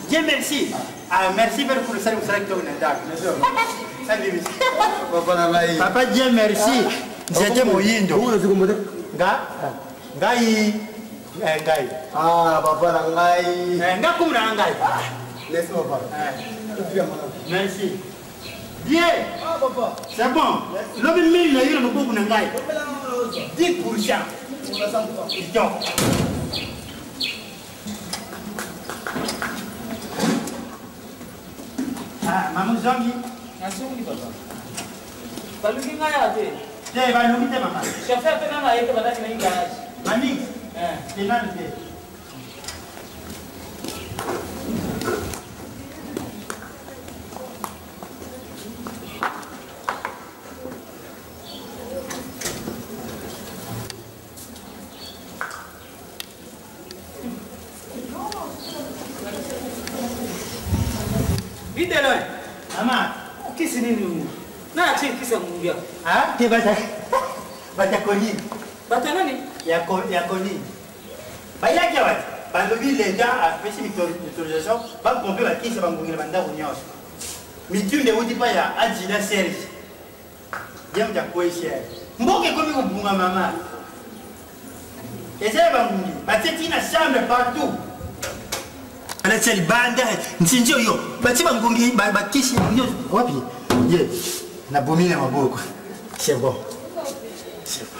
Dieu merci. Ah, merci pour le salut que tu as donné. Salut. Papa, Dieu merci. J'étais moyindo. Ngai. Ah, papa, ngai. Ngai comme ngai. Laisse-moi pas. Merci. Dieu. Ah, papa. C'est bon. L'homme mille n'a eu le beaucoup ngai. 10%. Ah, maman Zangi, Nasuli papa. Baluki ngaya te. Te baluki te mama. Chauffeur pe na yeke badaki na garage. Mami. Te nani te. Vite loin. Mama. Kisi nini? Na achi kisa mungia. Ah, te bata. Bata koni. Bata nani? Ya koni. Baya kia wat. Balobi les gens a fait une autorisation, va pomper la kisa bangungira banda unios. Mitunde uti pa ya ajila Serge. Diam ja koisha. Mboke komi kubunga mama. Eza bangungi. Bateti na chambre partout. Ana tseli banda nsinjo yo. Bati bangungi bakisi yo. Wapi? Ye. Na bomine maboko. C'est bon. C'est bon.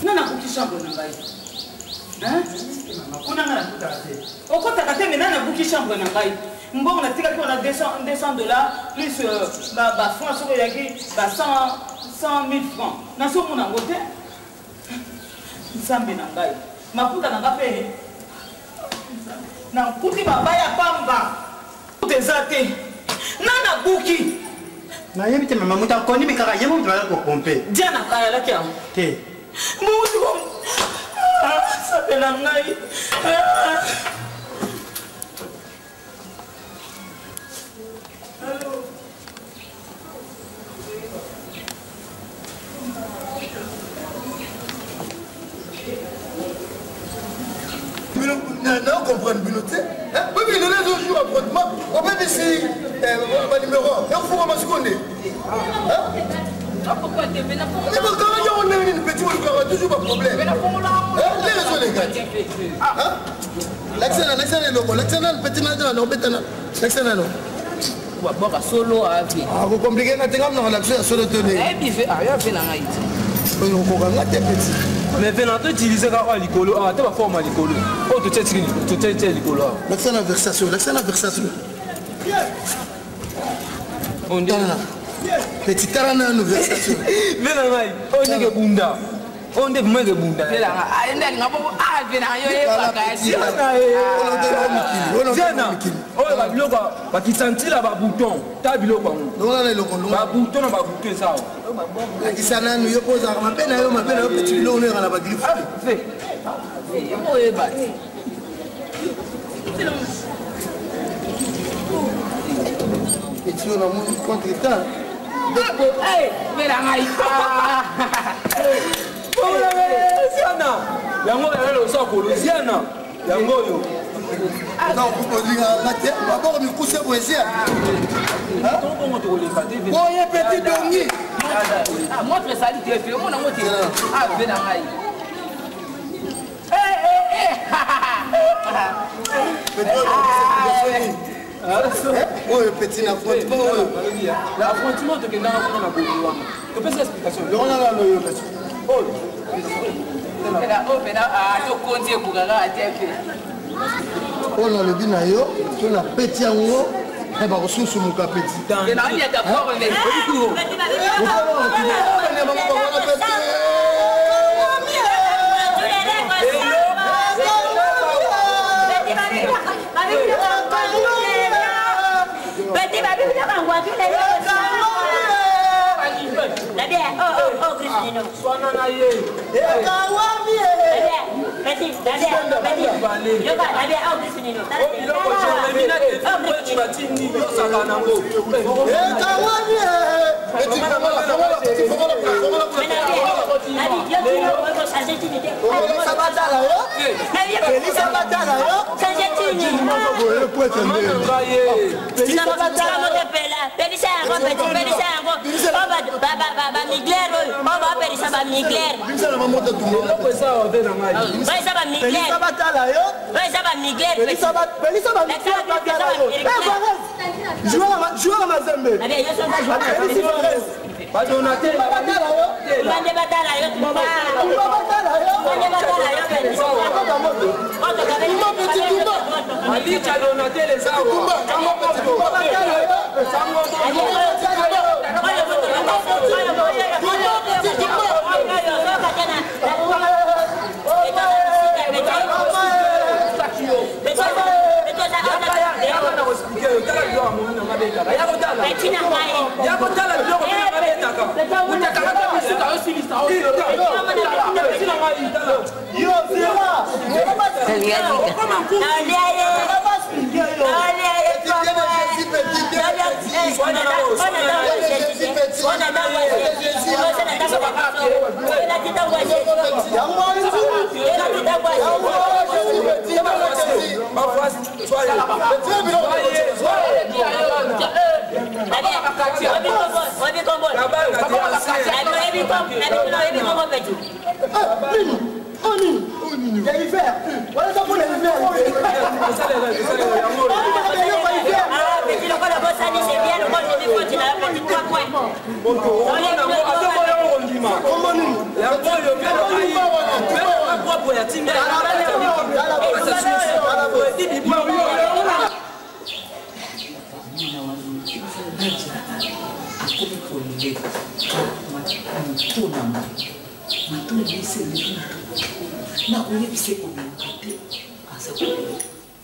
Nana kuki chambre na ngai. Hein? Kuna ngana kutate. Okota te mena na buki chambre na ngai. Mbongo na tika ko na $200 plus ba francs soko yaki ba 100,000 francs. Na so mona ngote. Nsambe na ngai. Maputa na ngape. Na kuti mabaya pamba. Tezate. Nana buki. Na yebite mama muta koni mikaka yemo mutala ko pompe. Diana kaya la kia. Te. Mutu. Sabe na ngai. Non, comprendre Binoté. Oui, mais il est toujours à prendre. On peut ici, ma numéro. Il faut vraiment se connaître. Pourquoi tu es venu? Mais quand on est une petite, on a toujours pas de problème. Les raisons, les gars. L'excellent, petit matin, non, bétana. L'excellent, non. Boka solo avi. Ah, vous compliquez la télé, on a l'accès solo tenir. Eh bien, rien fait dans Haïti. Mais venant utiliser la licolo, ah, tu vas former licolo. Oh, tu t'es licolo. L'excellent versation, l'excellent versation. On dit petit tarana nous versation. Mais là, on est que bunda. On est moins que bunda. Mais là, ah, n'est-ce pas ah, venant yo pas gagner. Oh, la biloka, ba kisanti la ba bouton. Ta biloka. Non là le colon. Ba bouton na ba bouton ça. Akisana nous yo pose ma peine yo petit bilon on est na ba griffe. Fait. Yo e ba. Et tu on a mon contre temps. Hey, mais là ngai. Ziana. Yango ya lo soko lo Ziana. Yango yo. Non, vous pouvez dire d'abord nous coucher pour essayer. Bon, il y a petit dongi. Ah, montre ça lui fait mon amour. Ah, ben ngai. Oh, petit affrontement. L'affrontement de quelqu'un dans la bourgeoisie. Tu peux l'explication. On a la Oh. On a le binayo, on a petit en haut, et bah aussi sur mon petit. Et là, il y a d'abord un mec. Alicha Donatelle Zawa.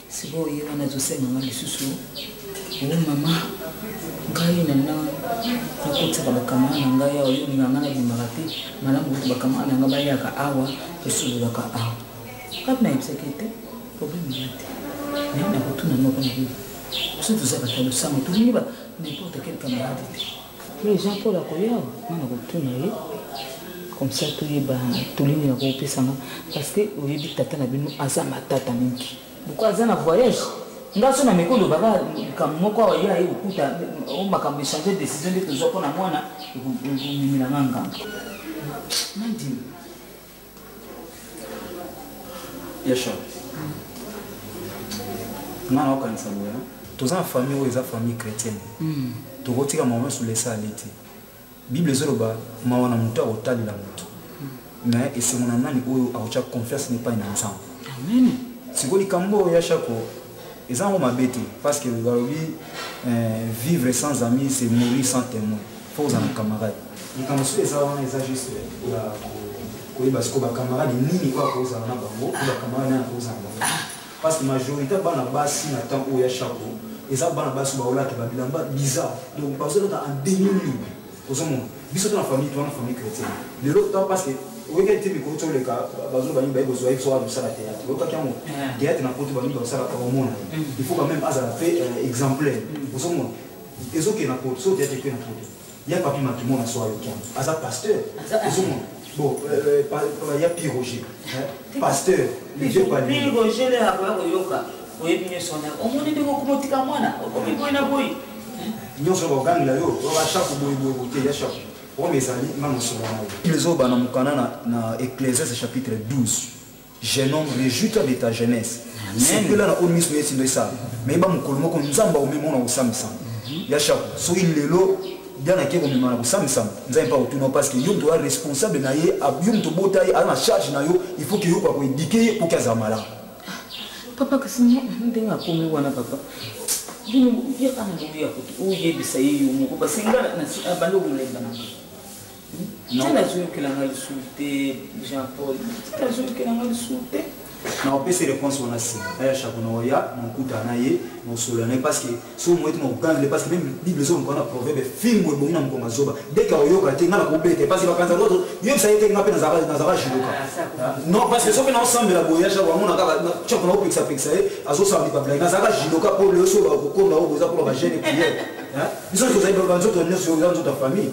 siboye wanazosenga ngalisusu mama ngai nana nakutaka bakamana ngai awo ngangana bimarate malamu bakamana ngabaya ka awa esulu ka awa kapna ipsekete problem yate nenda kutuna noko na bibi surtout ça batalo sango tuliba n'importe quel camarade mais Jean Paul akoyawa mana kutuna ye comme ça tulini na kopesanga parce que oyebi tata na bino aza matata mingi pourquoi aza na voyage ngaso na mikolo baba kamoko wa ya ukuta o makambo changer décision de tozo pona mwana ekumimina nganga nandi yasha ngana okanisa boya toza famille oyo eza famille chrétienne tokotika maman sur les saliti Bible zoroba mawana muta otali la mutu mais et c'est mon nani oyo aocha confiance n'est pas une ensemble amen sikoli kambo ya chako ezango mabete parce que balobi vivre sans amis c'est mourir sans témoin faut en camarade ni kama sio sawa eza juste la ko parce que ba camarade nini kwa cause na bango ba camarade na cause na parce que majorité bana basi na temps oyo ya chako eza bana basi ba olaki ba bilamba bizarre donc parce que en 2000 Osomon, biso na famille chrétienne. De l'autre temps parce que on regarde TV ko tole ka bazo bani ba besoin il faut avoir ça la théâtre. L'autre temps théâtre na poto bani ba ça la hormone. Il faut quand même azala fait exemplaire. Osomon. Ezo ke na poto, so théâtre ke na poto. Il y a papi matimo na soa yokan. Aza pasteur. Osomon. Bon, il y a Pierre Roger. Pasteur, le Dieu pas lui. Pierre Roger le akwa ko yoka. Oyebi nyesona. Omoni de ko kumotika mwana. Okomi ko na boy. Nyonso bagangila yo bashaka boyeboye bote ya shaka o mesali ngano solana les oba na mukana na Ecclésiaste chapitre 12 jeune homme réjouis-toi de ta jeunesse c'est que là na omis no yesindo isa mais ba mukolo moko nzamba o memo na usamisa ya shaka so ilelo diana ke bomema na usamisa nzamba otuna parce que yo doit responsable na ye abium to botaye ana charge na yo il faut que yo ko éduquer pour qu'azamala papa kasimo ndenga komi wana papa Dino ya kana ndio uye bisayi umuko basingana na balo kulemba na. Tena zuyo kila ngali sulte Jean Paul. Tena zuyo kila ngali sulte. Na opese réponse on a si. Aya chakuna oya mukuta na ye no solana parce que so moite mo gangile parce que même Bible zo on a proverbe fingo bonina mkonga zoba. Dès que oyoka te ngala kobete parce que bakanza l'autre yo ça été ngapena na zaba jiloka. Non parce que so que ensemble la boya cha mona ka chakuna opeksa peksa azo sa ndi babla na zaba jiloka pour le so ba kokonda o boza pour ba jeune prière. Hein? Ils ont que ba banzo to nyo dans toute famille.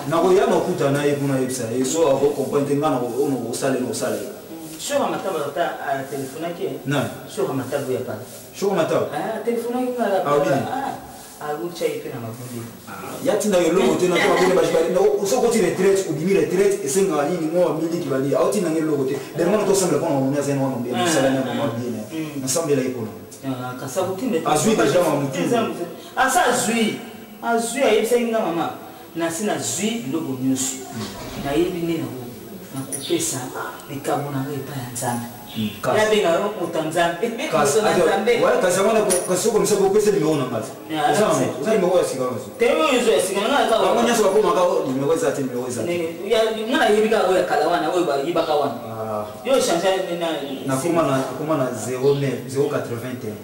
Na oya makuta na ye kuna yebsa. So abo comprendre ngana ono osale no osale. Shoka mataba ta telefone yake. Non. Shoka mataba ya pale. Shoka mataba. Telefone yake ngala. Alucha ipe na mafundi. Yatinda yo logo tena kwa bile bashibali. No so koti retraite ou bimi retraite et c'est ngali ni mo mili kibali. Auti na ngelo logo te. De moment to semble qu'on on est en on bien ça là na mo bien. Ensemble là ikono. Kasabu tinde. Azui déjà ma mutu. Asa azui. Azui ayebisa inga mama. Na sina zui logo nyusu. Na yebi nini na kupesa likabo na ngai pa ya nzambe Ya benga utanzambe. Kasi comme ça beaucoup c'est numéro normal. Ça numéro ya sigara. Temo yuzo ya sigara na ka. Wango nyaso ko maka numéro za te numéro za. Ya ngana yebika o ya kalawana o ba yibaka wana. Yo changer na kuma na 09 081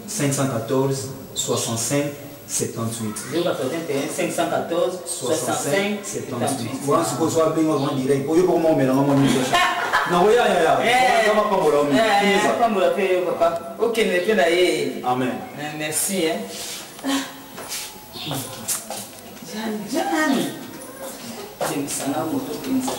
514 65 78 081 514 65 78. Voilà ce que soit bien on dirait pour yo pour moi mais non moi non ya kama pas bola pas bola pe papa. OK ne pe na ye. Amen. Merci hein. Jan. Tim sana moto pinsa.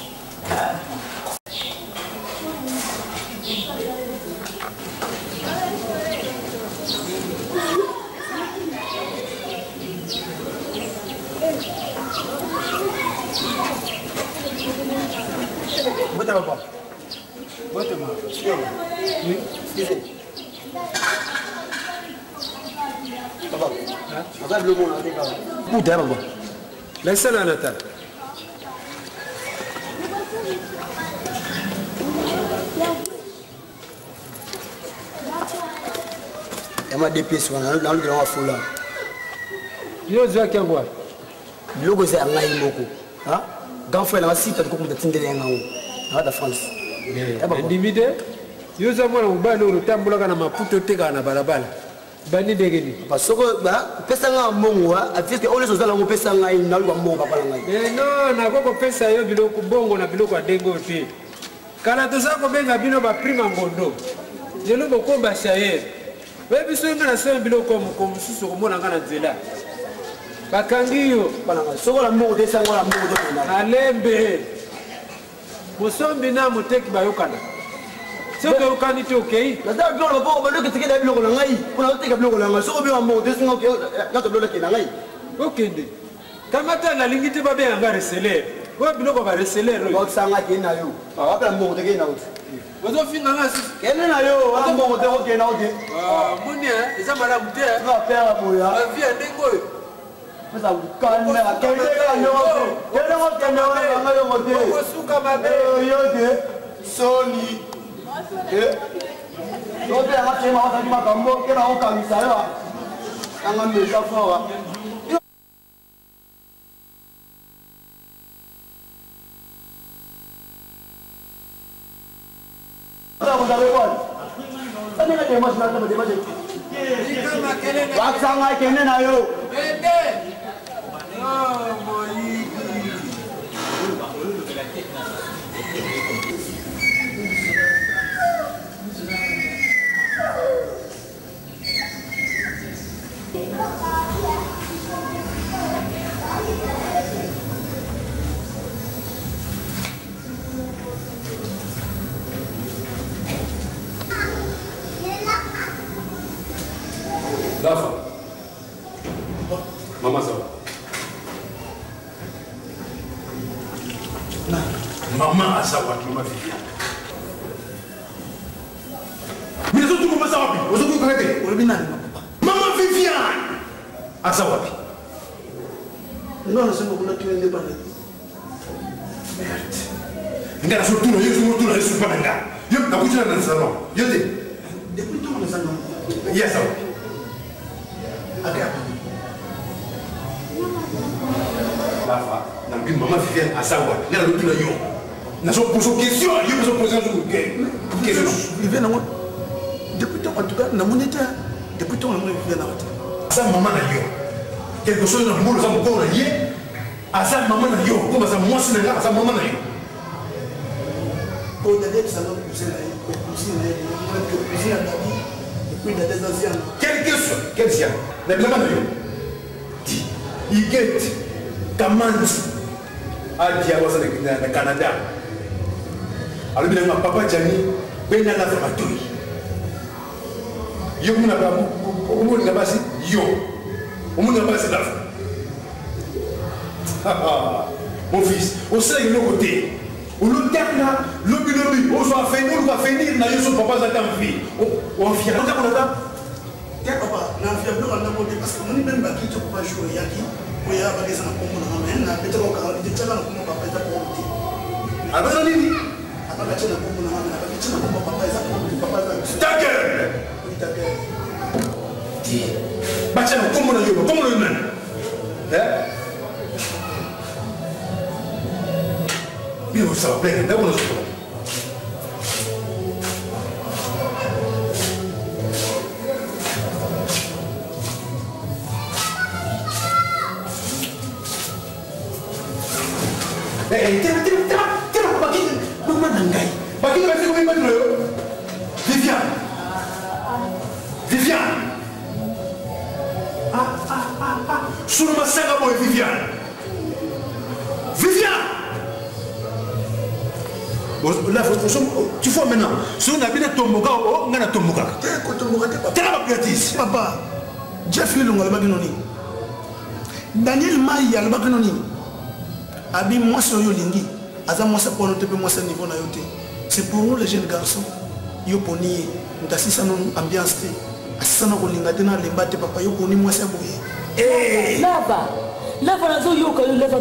Bota papa. Bota ma. Oui. Papa. Papa le monde avec papa. Bota papa. Laisse-la Nathan. Il y a des pièces dans le grand foulard. Yo zwa kyangwa. Logo c'est un moko. Hein? Grand frère là si tu comme tindele ngao. Hada France. Individu. Yo za mwana ubalo rutambola kana maputo teka na balabala. Bani degeni. Parce que pesa nga mongwa, afike ole so zala ngo pesa nga ina lwa monga pala nga. Non, na koko pesa yo biloko bongo na biloko adengo te. Kala to sako benga bino ba prima ngondo. Jelo boko ba shayer. Webi so ngana se biloko ko mususu ko mona ngana nzela. Bakangiyo bana nga soko la mongo te sango la mongo to na. Alembe. Musombi na muteki bayokana. Soko ukani te okay. Na da bilo boko ba loke tike da bilo na ngai. Kuna tike bilo na ngai. Soko bi mongo te singo ke na to bilo ke na ngai. Okende. Kamata na lingiti ba be ngare reseller. Ko biloko ba reseller ro. Ba sanga ke na yo. Ba ba mongo te ke na uti. Wazo finga ngasi. Kene na yo, wa mongo te ko ke na uti. Muni eza mala mute. Ba pera boya. Ba via ndengo. Pesa ukana kene ka yo. Kene ko ke na nga yo mo te. Ko suka mabe. Yo te. Soni. Yote ya chema wata kima kambo kena oka misala. Anga mesha fora. Waksanga kene na yo. Dafa. Mama sawa. Mama asawa mama Viviane. Mimi zote mama sawa wapi? Uzoku kakate. Ulibi nani papa? Mama Viviane. Asawa wapi? Ndio nasema kuna tuende bana. Merde. Ngara so tuno yesu tuna yesu pananga. Yo nakuchana na salon. Yote. Depuis tout le salon. Yes sawa. Dafa, na mbini mama Viviane asawa. Ngara lo tuna yo. Na so poso question, yo so poser sur question. Viviane moi. Depuis tout en tout cas na moneta. Depuis tout na moi Viviane na. Asa mama na yo. Quelque chose na mbolo za mko na ye. Asa mama na yo. Ko basa mwasi na ngara asa mama na yo. Au dernier salon cuisine à Dabi depuis des anciens. Quel sia? Na bilama na yo. Di. Iget. Kamandi. Adia wasa na Canada. Alors bien ma papa Jani ben na la matoi. Yo muna ba mo na basi yo. Muna basi la. Mon fils, au sein de côté. Au l'auterna, l'obi, on va finir na yo papa za tam vie. On vient on a Tiens papa, na vient plus on a monté parce que on est même pas qui pas jouer yaki. Pour y avoir des enfants comme on a même na peut-être on va dire ça na comme papa ta pour monter. Alors nini? Ta gueule. Bacha no como no yo, como no man. Bien vous savez, bien d'abord nous. Viviane. Sur ma saga boy Viviane. Là, tu vois maintenant, si on a bien Tomoka, on a Tomoka. T'es là, ma bêtise. Papa, Jeff Lilonga, le bagnoni. Daniel Maïa, le bagnoni. Abi, moi, c'est Yolingi. Aza, moi, c'est pour nous, moi, c'est niveau na yote. C'est pour nous, les jeunes garçons. Yo poni, nous assistons à l'ambiance. Assistons à l'ingénieur, l'embate, papa, yo poni, moi, c'est bouillé. Lava, nazo yo, lava,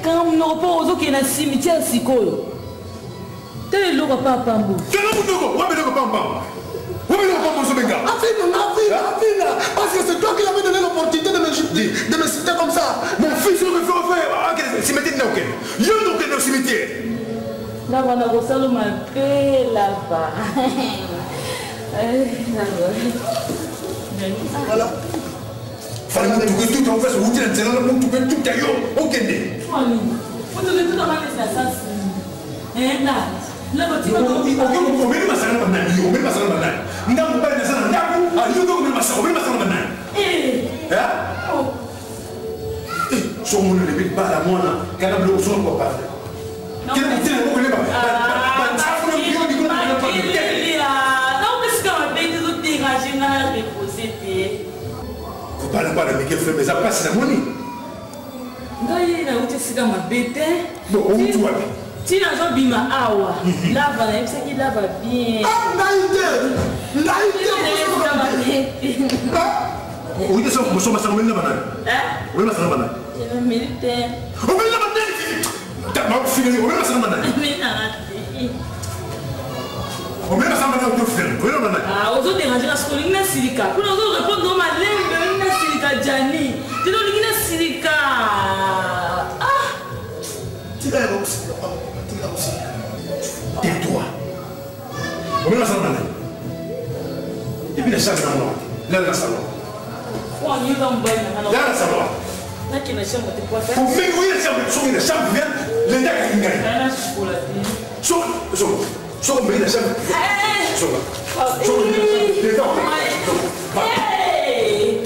quand on repose au cimetière, c'est quoi? T'es le papa Pambo. Quel est mon papa Pambo? Où est le papa Zobenga? Parce que c'est toi qui m'avais donné l'opportunité de me citer comme ça. Mon fils, je me fais cimetière de Nauken. Yo Nauken au cimetière. Là, on a reçu le malpé là-bas. Voilà. Fallait que tout en fait, vous dites, c'est là où tu peux tout ailleurs. Ok, né. Vous devez tout en faire ça. Là. Là, tu vas on met ma salle banane, on met ma salle banane. N'importe pas de ça, n'importe ah, you go met ma salle banane. Sur mon le bit bas la moi là, quand on le son quoi pas. Quel est le problème pas? Faut pas la Miguel fait mais ça passe la monnaie. Ngai na utesika mabete. Bon, on tu vois. Tina zo bima awa. Lava na yebisa ki lava bien. Oui, que ça me sommes à la banane. Oui, ma salle banane. Je me mérite. On met la banane. T'as pas fini, on met la salle banane. On met la salle banane au frère. Oui, la banane. Ah, aux autres déranger la scoling na silika. Pour nous autres répondre ma lembe na silika Jani. Tu dois lire na silika. Ah. Tu vas aussi. Tais-toi. On met la salle banane. Et puis la salle banane. Là, la salle. On y va en bas. Là, la salle. Là, qui est la chambre de quoi faire? Pour faire oui, la chambre vient, les gars qui gagnent. Là, je suis pour la vie. Sur la chambre.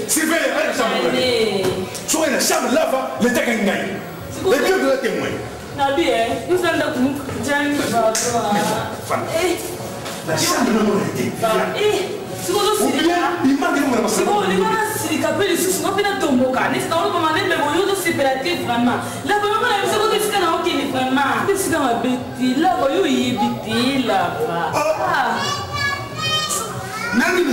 Sylvain, la chambre. Sur la chambre là-bas, les gars qui gagnent. Les dieux de la témoin. Nabi, nous sommes là pour Jani. La chambre de l'homme. C'est quoi le silika? C'est quoi le silika? Puis les sous-sous, on fait un tomboka. N'est-ce pas? On va demander, mais on va séparer vraiment. Là, on va dire que c'est un ok, vraiment. C'est un bêtis. Là, on va y éviter là-bas. Nani.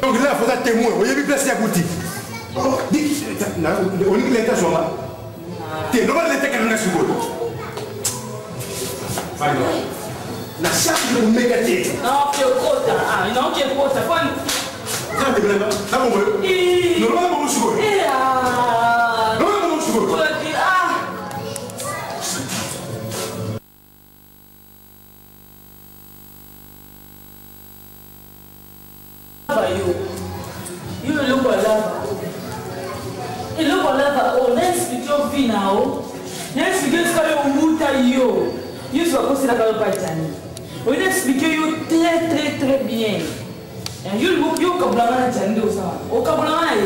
Donc là, il faut être témoin. Vous avez vu placer à boutique. On dit que l'état soit là. Tu es normal l'état qui est sur le la chambre de négatif. Non, qui est kota. Ah, non, qui est kota. Ça me plaît pas. Ça me plaît. Normalement, mon chou. Normalement, mon chou. Yo le voilà. Et le voilà, on explique au final. On explique ce que yo. Yo soit considéré comme pas Jani. On explique yo très bien. Yo kablana Jani do ça. O kablana e.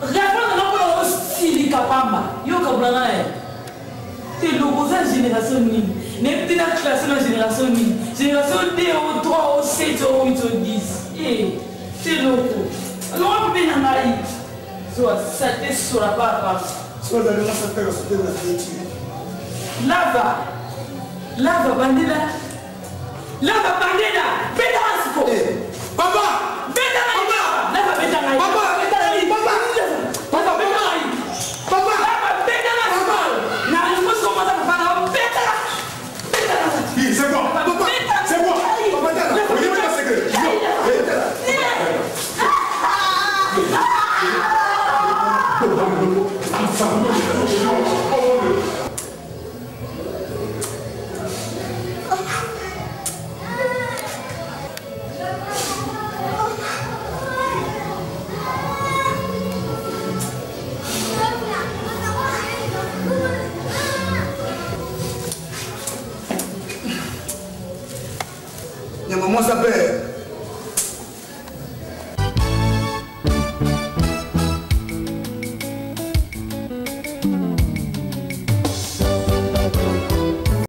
Regarde na ko style kapamba. Yo kablana e. Te logo za génération ni. Ne petit na classe na génération ni. Génération D au 3 au 7 au 8 au 10. Eh, te logo. Alors on peut na ngai. Soit ça te sera pas. Soit dans la salle de la fête. Lava bandela. Beta asiko. Papa. Beta ngai. Lava beta ngai. Papa. Beta ngai. Papa beta ngai. Papa. Lava beta ngai. Na nyama mwasa père